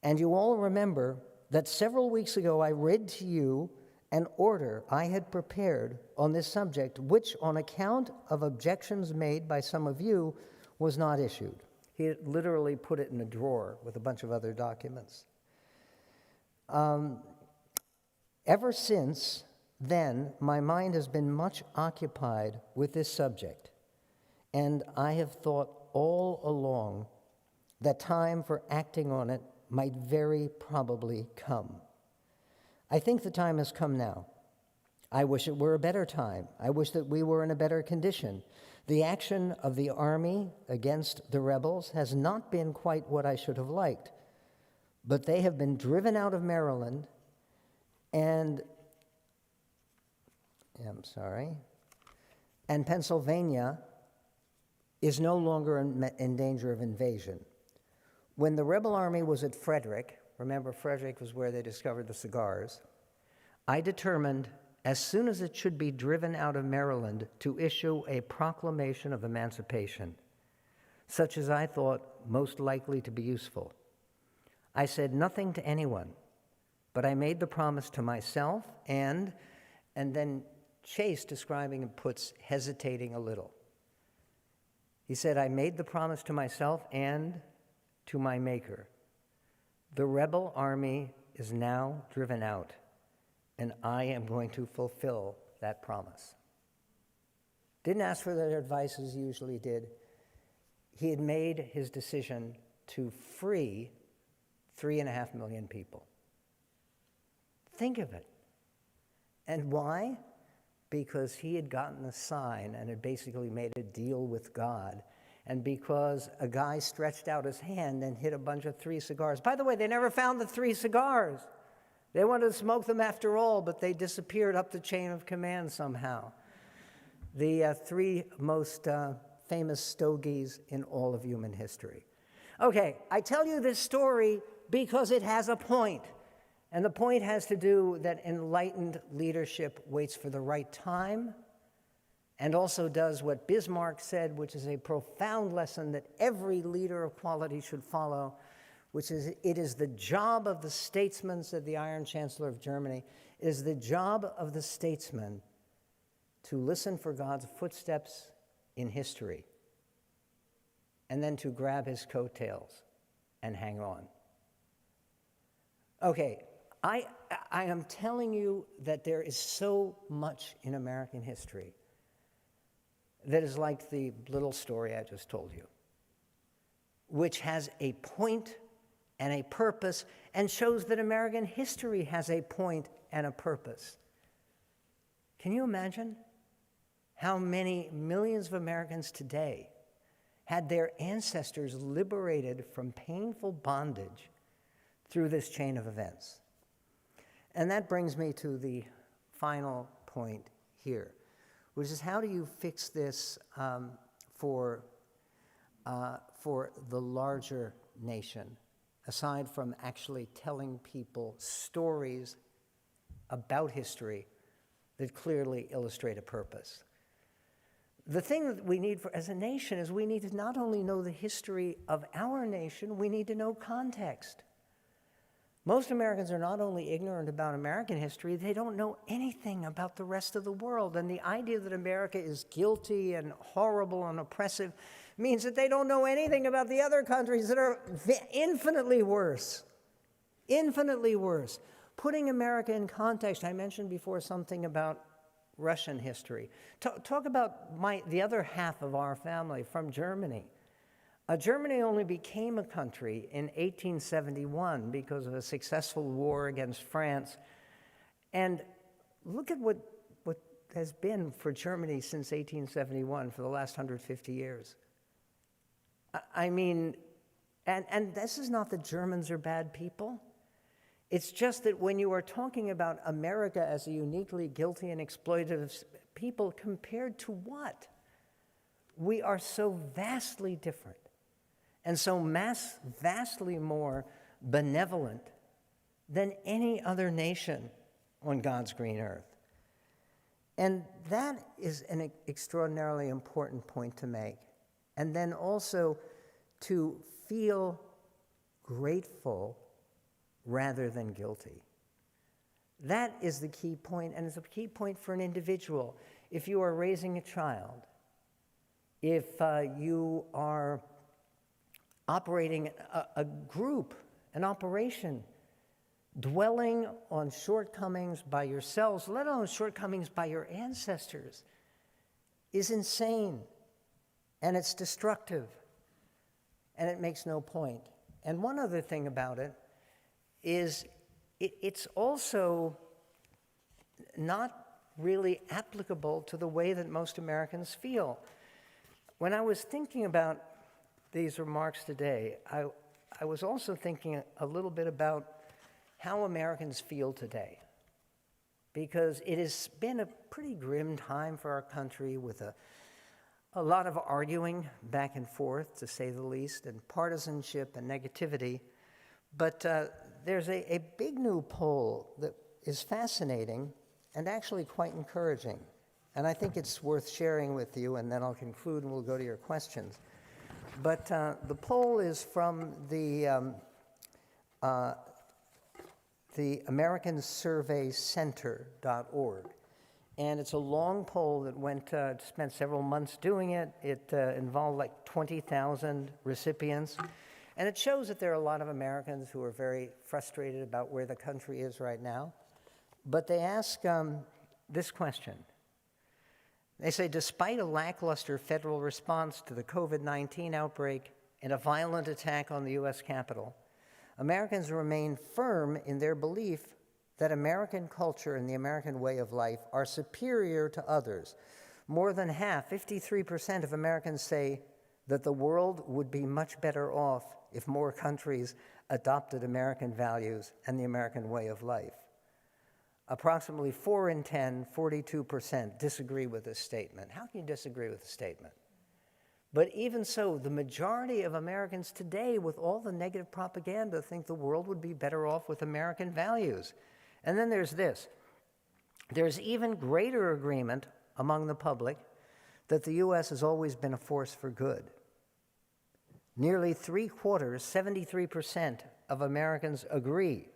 And you all remember that several weeks ago I read to you an order I had prepared on this subject, which, on account of objections made by some of you, was not issued." He had literally put it in a drawer with a bunch of other documents. Ever since then, my mind has been much occupied with this subject, and I have thought all along that time for acting on it might very probably come. I think the time has come now. I wish it were a better time. I wish that we were in a better condition. The action of the Army against the rebels has not been quite what I should have liked, but they have been driven out of Maryland and Pennsylvania is no longer in danger of invasion. When the rebel army was at Frederick, remember Frederick was where they discovered the cigars, I determined, as soon as it should be driven out of Maryland, to issue a proclamation of emancipation, such as I thought most likely to be useful. I said nothing to anyone, but I made the promise to myself and then Chase, describing him, puts hesitating a little. He said, I made the promise to myself and to my Maker. The rebel army is now driven out, and I am going to fulfill that promise. Didn't ask for their advice as he usually did. He had made his decision to free 3.5 million people. Think of it. And why? Because he had gotten a sign and had basically made a deal with God. And because a guy stretched out his hand and hit a bunch of 3 cigars. By the way, they never found the 3 cigars. They wanted to smoke them after all, but they disappeared up the chain of command somehow. The 3 most famous stogies in all of human history. Okay, I tell you this story because it has a point. And the point has to do that enlightened leadership waits for the right time and also does what Bismarck said, which is a profound lesson that every leader of quality should follow, which is, it is the job of the statesman, said the Iron Chancellor of Germany, it is the job of the statesman to listen for God's footsteps in history and then to grab his coattails and hang on. Okay, I am telling you that there is so much in American history that is like the little story I just told you, which has a point and a purpose and shows that American history has a point and a purpose. Can you imagine how many millions of Americans today had their ancestors liberated from painful bondage through this chain of events? And that brings me to the final point here, which is, how do you fix this for the larger nation, aside from actually telling people stories about history that clearly illustrate a purpose? The thing that we need as a nation is we need to not only know the history of our nation, we need to know context. Most Americans are not only ignorant about American history, they don't know anything about the rest of the world. And the idea that America is guilty and horrible and oppressive means that they don't know anything about the other countries that are infinitely worse. Infinitely worse. Putting America in context, I mentioned before something about Russian history. Talk about the other half of our family from Germany. Germany only became a country in 1871 because of a successful war against France. And look at what has been for Germany since 1871, for the last 150 years. I mean, and this is not that Germans are bad people. It's just that when you are talking about America as a uniquely guilty and exploitative people, compared to what? We are so vastly different and so vastly more benevolent than any other nation on God's green earth. And that is an extraordinarily important point to make. And then also to feel grateful rather than guilty. That is the key point, and it's a key point for an individual. If you are raising a child, if you are operating a group, an operation, dwelling on shortcomings by yourselves, let alone shortcomings by your ancestors, is insane, and it's destructive, and it makes no point. And one other thing about it is it's also not really applicable to the way that most Americans feel. When I was thinking about these remarks today, I was also thinking a little bit about how Americans feel today, because it has been a pretty grim time for our country with a lot of arguing back and forth, to say the least, and partisanship and negativity. But there's a big new poll that is fascinating and actually quite encouraging. And I think it's worth sharing with you, and then I'll conclude and we'll go to your questions. But the poll is from the AmericanSurveyCenter.org. And it's a long poll that spent several months doing it. It involved like 20,000 recipients. And it shows that there are a lot of Americans who are very frustrated about where the country is right now. But they ask this question. They say, despite a lackluster federal response to the COVID-19 outbreak and a violent attack on the U.S. Capitol, Americans remain firm in their belief that American culture and the American way of life are superior to others. More than half, 53% of Americans say that the world would be much better off if more countries adopted American values and the American way of life. Approximately 4 in 10, 42%, disagree with this statement. How can you disagree with a statement? But even so, the majority of Americans today, with all the negative propaganda, think the world would be better off with American values. And then there's this. There's even greater agreement among the public that the U.S. has always been a force for good. Nearly 3/4, 73% of Americans agree,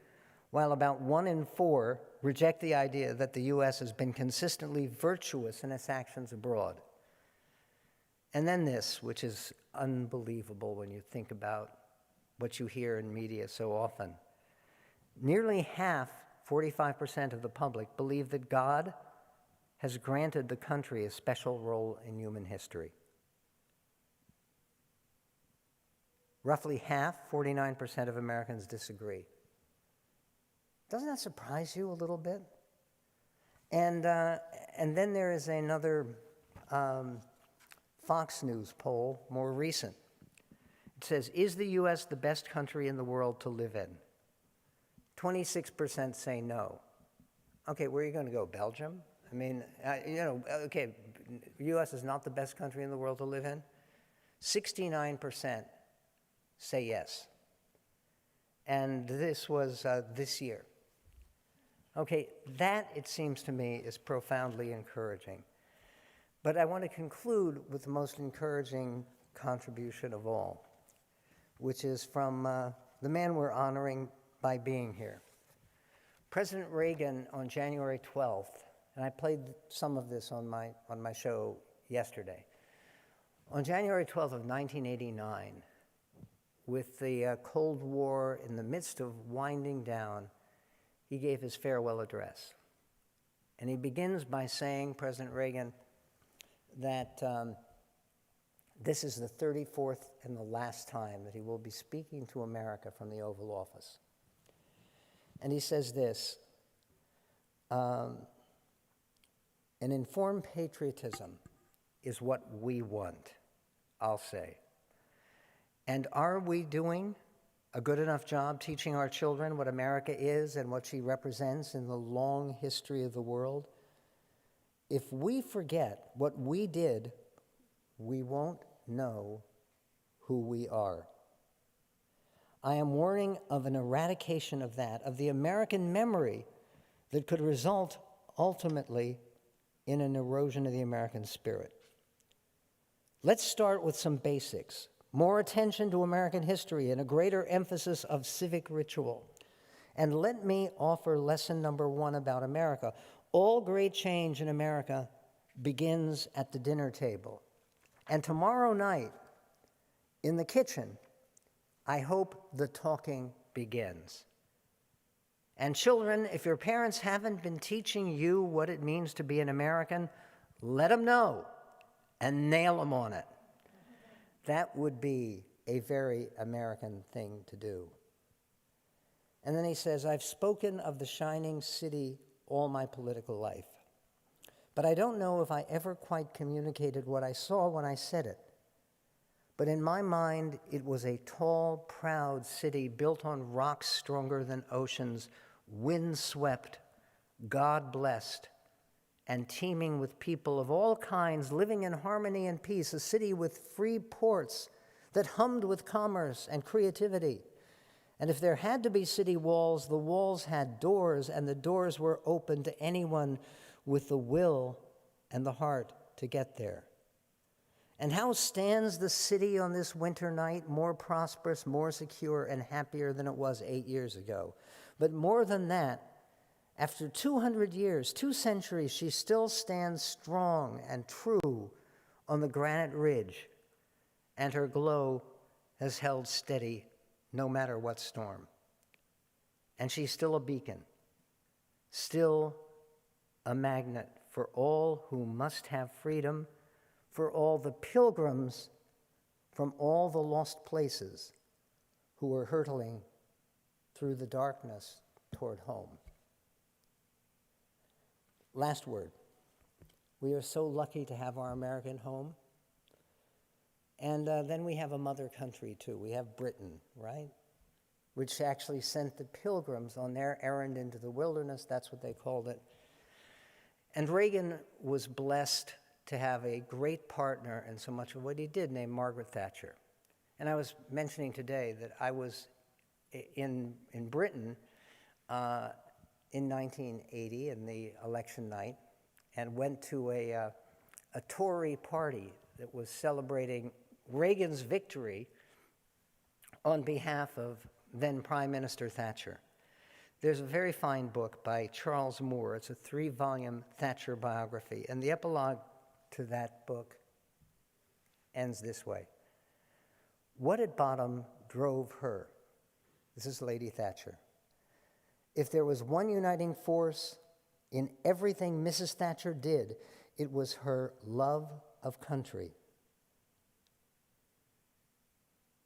while about 1 in 4 reject the idea that the U.S. has been consistently virtuous in its actions abroad. And then this, which is unbelievable when you think about what you hear in media so often. Nearly half, 45% of the public, believe that God has granted the country a special role in human history. Roughly half, 49% of Americans disagree. Doesn't that surprise you a little bit? And then there is another Fox News poll, more recent. It says, is the U.S. the best country in the world to live in? 26% say no. Okay, where are you going to go, Belgium? I mean, okay, the U.S. is not the best country in the world to live in. 69% say yes. And this was this year. Okay, that, it seems to me, is profoundly encouraging. But I want to conclude with the most encouraging contribution of all, which is from the man we're honoring by being here. President Reagan on January 12th, and I played some of this on my show yesterday. On January 12th of 1989, with the Cold War in the midst of winding down, he gave his farewell address. And he begins by saying, President Reagan, that this is the 34th and the last time that he will be speaking to America from the Oval Office. And he says this, an informed patriotism is what we want, I'll say. And are we doing a good enough job teaching our children what America is and what she represents in the long history of the world? If we forget what we did, we won't know who we are. I am warning of an eradication of that, of the American memory that could result ultimately in an erosion of the American spirit. Let's start with some basics. More attention to American history and a greater emphasis of civic ritual. And let me offer lesson number 1 about America. All great change in America begins at the dinner table. And tomorrow night, in the kitchen, I hope the talking begins. And children, if your parents haven't been teaching you what it means to be an American, let them know and nail them on it. That would be a very American thing to do. And then he says, I've spoken of the shining city all my political life, but I don't know if I ever quite communicated what I saw when I said it. But in my mind, it was a tall, proud city built on rocks stronger than oceans, wind-swept, God-blessed, and teeming with people of all kinds living in harmony and peace, a city with free ports that hummed with commerce and creativity. And if there had to be city walls, the walls had doors, and the doors were open to anyone with the will and the heart to get there. And how stands the city on this winter night, more prosperous, more secure, and happier than it was 8 years ago? But more than that, after 200 years, 2 centuries, she still stands strong and true on the granite ridge, and her glow has held steady no matter what storm. And she's still a beacon, still a magnet for all who must have freedom, for all the pilgrims from all the lost places who are hurtling through the darkness toward home. Last word. We are so lucky to have our American home. And then we have a mother country, too. We have Britain, right? Which actually sent the pilgrims on their errand into the wilderness. That's what they called it. And Reagan was blessed to have a great partner in so much of what he did, named Margaret Thatcher. And I was mentioning today that I was in Britain in 1980, in the election night, and went to a Tory party that was celebrating Reagan's victory on behalf of then Prime Minister Thatcher. There's a very fine book by Charles Moore. It's a 3-volume Thatcher biography, and the epilogue to that book ends this way. What at bottom drove her? This is Lady Thatcher. If there was one uniting force in everything Mrs. Thatcher did, it was her love of country.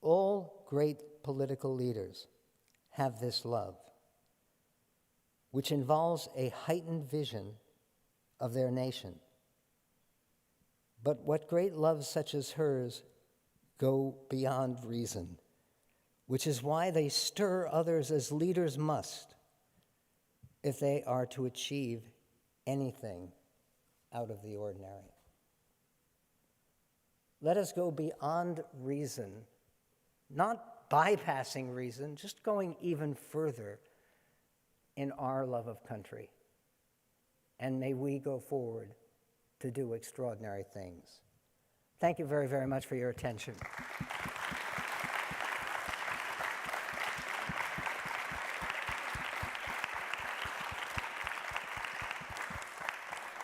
All great political leaders have this love, which involves a heightened vision of their nation. But what great loves such as hers go beyond reason, which is why they stir others as leaders must if they are to achieve anything out of the ordinary. Let us go beyond reason, not bypassing reason, just going even further in our love of country. And may we go forward to do extraordinary things. Thank you very, very much for your attention.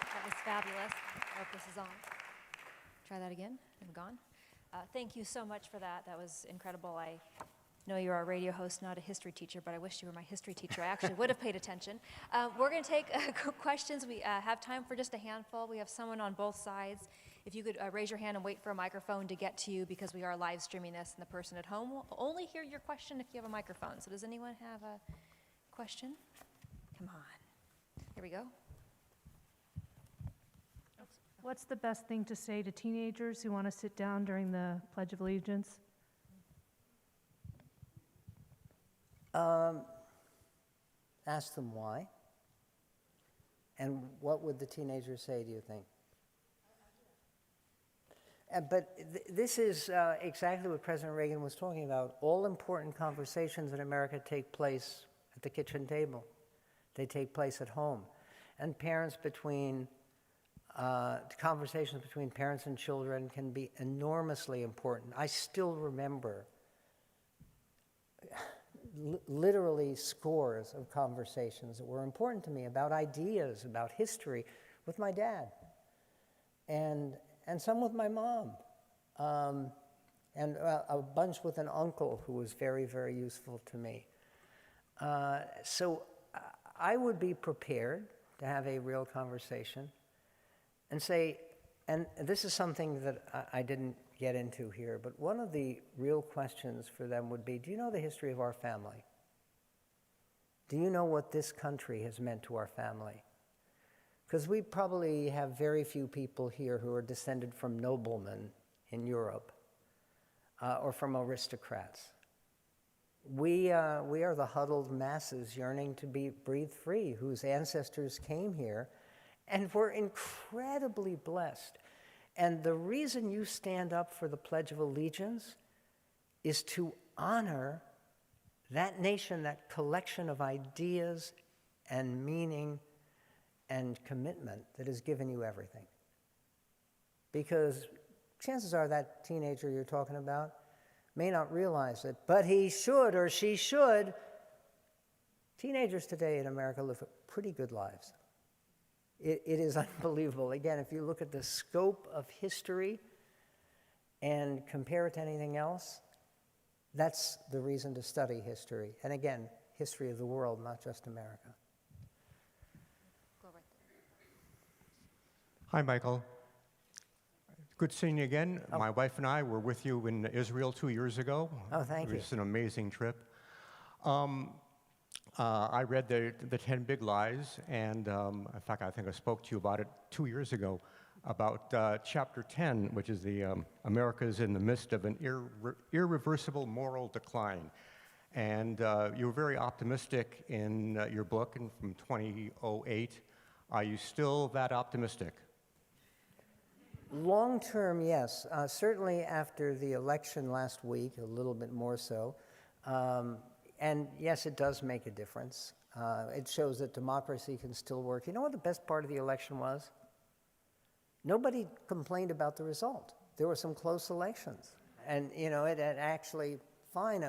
That was fabulous. I hope this is on. Try that again. I'm gone. Thank you so much for that. That was incredible. I know you're a radio host, not a history teacher, but I wish you were my history teacher. I actually would have paid attention. We're going to take questions. We have time for just a handful. We have someone on both sides. If you could raise your hand and wait for a microphone to get to you, because we are live streaming this, and the person at home will only hear your question if you have a microphone. So does anyone have a question? Come on. Here we go. What's the best thing to say to teenagers who want to sit down during the Pledge of Allegiance? Ask them why. And what would the teenagers say, do you think? But this is exactly what President Reagan was talking about. All important conversations in America take place at the kitchen table. They take place at home. And conversations between parents and children can be enormously important. I still remember literally scores of conversations that were important to me about ideas, about history, with my dad, and some with my mom, and a bunch with an uncle who was very, very useful to me. So I would be prepared to have a real conversation and say, and this is something that I didn't get into here, but one of the real questions for them would be, do you know the history of our family? Do you know what this country has meant to our family? Because we probably have very few people here who are descended from noblemen in Europe or from aristocrats. We are the huddled masses yearning to be breathe free, whose ancestors came here, and we're incredibly blessed. And the reason you stand up for the Pledge of Allegiance is to honor that nation, that collection of ideas and meaning and commitment that has given you everything. Because chances are that teenager you're talking about may not realize it, but he should or she should. Teenagers today in America live pretty good lives. It is unbelievable. Again, if you look at the scope of history and compare it to anything else, that's the reason to study history. And again, history of the world, not just America. Go right there. Hi, Michael. Good seeing you again. My wife and I were with you in Israel 2 years ago. Oh, thank you. It was an amazing trip. I read the 10 Big Lies, and in fact, I think I spoke to you about it 2 years ago, about chapter 10, which is the America's in the midst of an irreversible moral decline. And you were very optimistic in your book and from 2008. Are you still that optimistic? Long term, yes. Certainly after the election last week, a little bit more so. And yes, it does make a difference. It shows that democracy can still work. You know what the best part of the election was? Nobody complained about the result. There were some close elections. And, you know, it actually fine.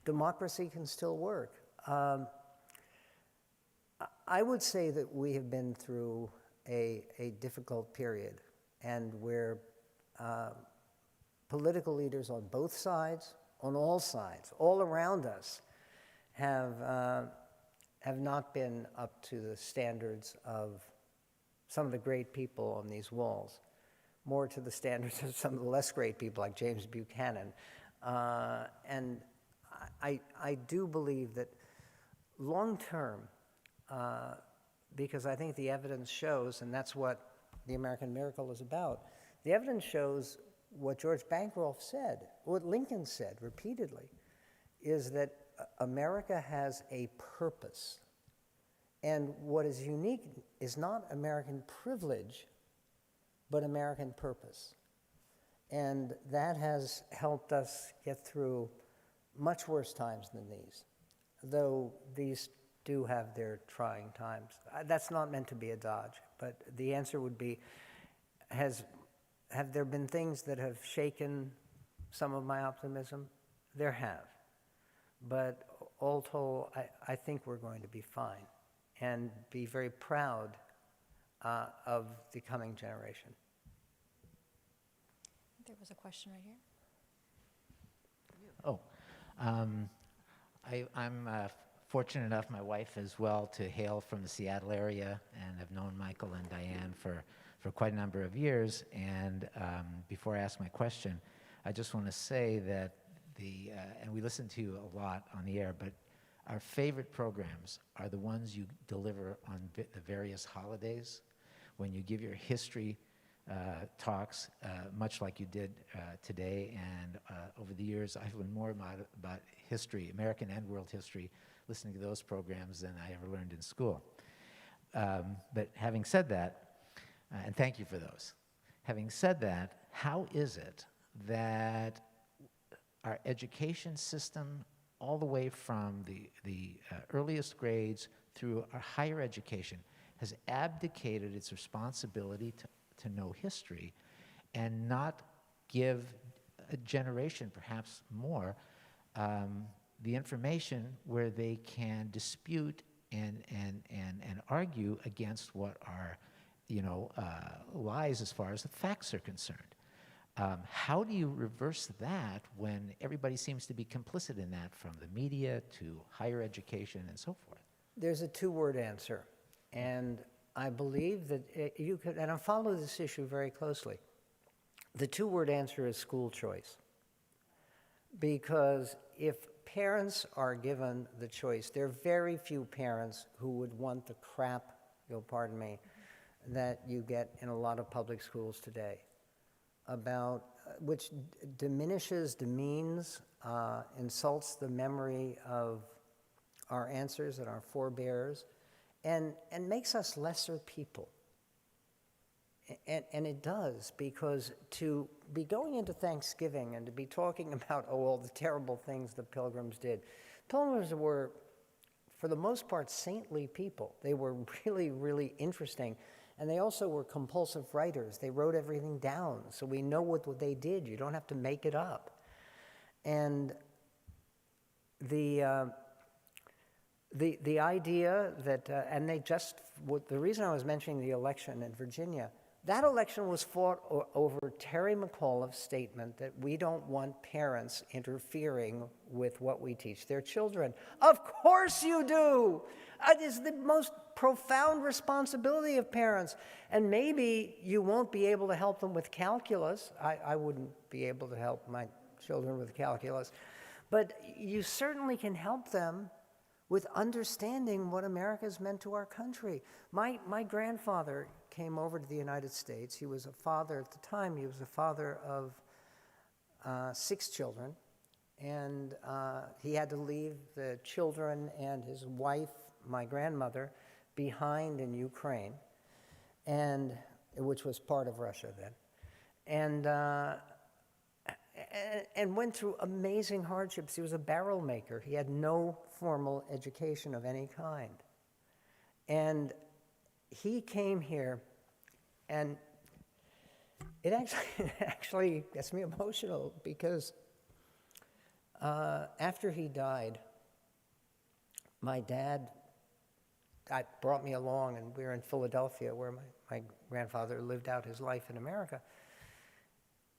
Democracy can still work. I would say that we have been through a difficult period, and where political leaders on both sides, on all sides, all around us, have not been up to the standards of some of the great people on these walls, more to the standards of some of the less great people like James Buchanan. And I do believe that long term, because I think the evidence shows, and that's what the American Miracle is about, the evidence shows what George Bancroft said, what Lincoln said repeatedly, is that America has a purpose. And what is unique is not American privilege, but American purpose. And that has helped us get through much worse times than these, though these do have their trying times. That's not meant to be a dodge, but the answer would be, have there been things that have shaken some of my optimism? There have. But all told, I think we're going to be fine and be very proud of the coming generation. There was a question right here. Oh, I'm fortunate enough, my wife as well, to hail from the Seattle area, and have known Michael and Diane for quite a number of years. And before I ask my question, I just want to say that and we listen to you a lot on the air, but our favorite programs are the ones you deliver on the various holidays, when you give your history talks, much like you did today. And over the years, I've learned more about history, American and world history, listening to those programs than I ever learned in school. But having said that, and thank you for those. Having said that, how is it that our education system, all the way from the earliest grades through our higher education, has abdicated its responsibility to know history and not give a generation, perhaps more, the information where they can dispute and argue against what are, lies as far as the facts are concerned? How do you reverse that when everybody seems to be complicit in that, from the media to higher education and so forth? There's a two-word answer, and I believe that you could, and I follow this issue very closely. The two-word answer is school choice. Because if parents are given the choice, there are very few parents who would want the crap, you'll pardon me, that you get in a lot of public schools today, about which diminishes, demeans, insults the memory of our ancestors and our forebears, and makes us lesser people. And it does, because to be going into Thanksgiving and to be talking about, all the terrible things the Pilgrims did. Pilgrims were, for the most part, saintly people. They were really, really interesting. And they also were compulsive writers. They wrote everything down, so we know what they did. You don't have to make it up. And the idea that, and they just, the reason I was mentioning the election in Virginia, that election was fought over Terry McAuliffe's statement that we don't want parents interfering with what we teach their children. Of course you do! It is the most profound responsibility of parents. And maybe you won't be able to help them with calculus. I wouldn't be able to help my children with calculus. But you certainly can help them with understanding what America's meant to our country. My grandfather came over to the United States. He was a father at the time. He was a father of 6 children. And he had to leave the children and his wife, my grandmother, behind in Ukraine, and which was part of Russia then. And went through amazing hardships. He was a barrel maker. He had no formal education of any kind. And he came here, and it actually gets me emotional, because After he died, my dad brought me along, and we were in Philadelphia, where my grandfather lived out his life in America.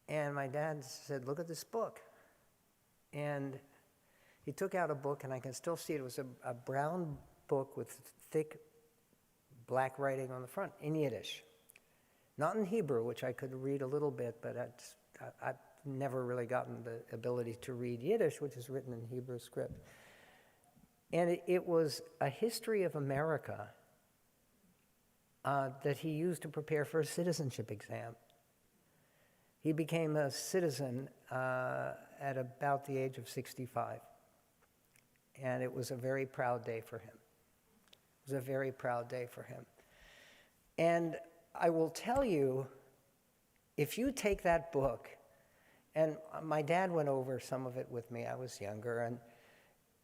And my dad said, "Look at this book." And he took out a book, and I can still see it. It was a brown book with thick black writing on the front in Yiddish. Not in Hebrew, which I could read a little bit, but I've never really gotten the ability to read Yiddish, which is written in Hebrew script. And it was a history of America that he used to prepare for a citizenship exam. He became a citizen at about the age of 65. And it was a very proud day for him. It was a very proud day for him. And I will tell you, if you take that book, and my dad went over some of it with me, I was younger,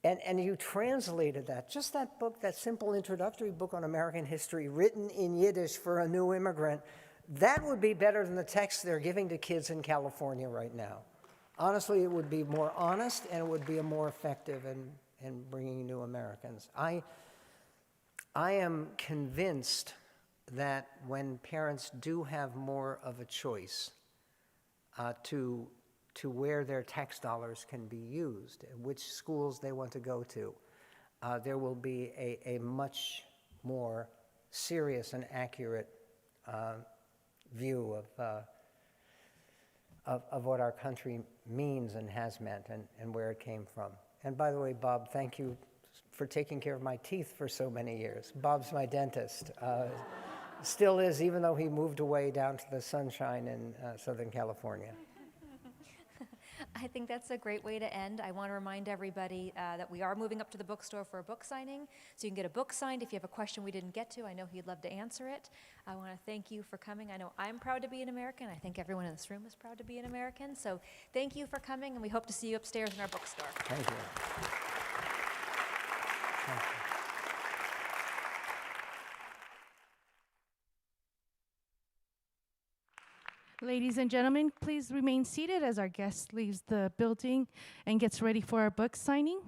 and you translated that, just that book, that simple introductory book on American history written in Yiddish for a new immigrant, that would be better than the text they're giving to kids in California right now. Honestly, it would be more honest, and it would be more effective in bringing new Americans. I am convinced that when parents do have more of a choice to where their tax dollars can be used, which schools they want to go to, there will be a much more serious and accurate view of what our country means and has meant and where it came from. And by the way, Bob, thank you for taking care of my teeth for so many years. Bob's my dentist. Still is, even though he moved away down to the sunshine in Southern California. I think that's a great way to end. I want to remind everybody that we are moving up to the bookstore for a book signing, so you can get a book signed. If you have a question we didn't get to, I know he'd love to answer it. I want to thank you for coming. I know I'm proud to be an American. I think everyone in this room is proud to be an American. So thank you for coming, and we hope to see you upstairs in our bookstore. Thank you. Thank you. Ladies and gentlemen, please remain seated as our guest leaves the building and gets ready for our book signing.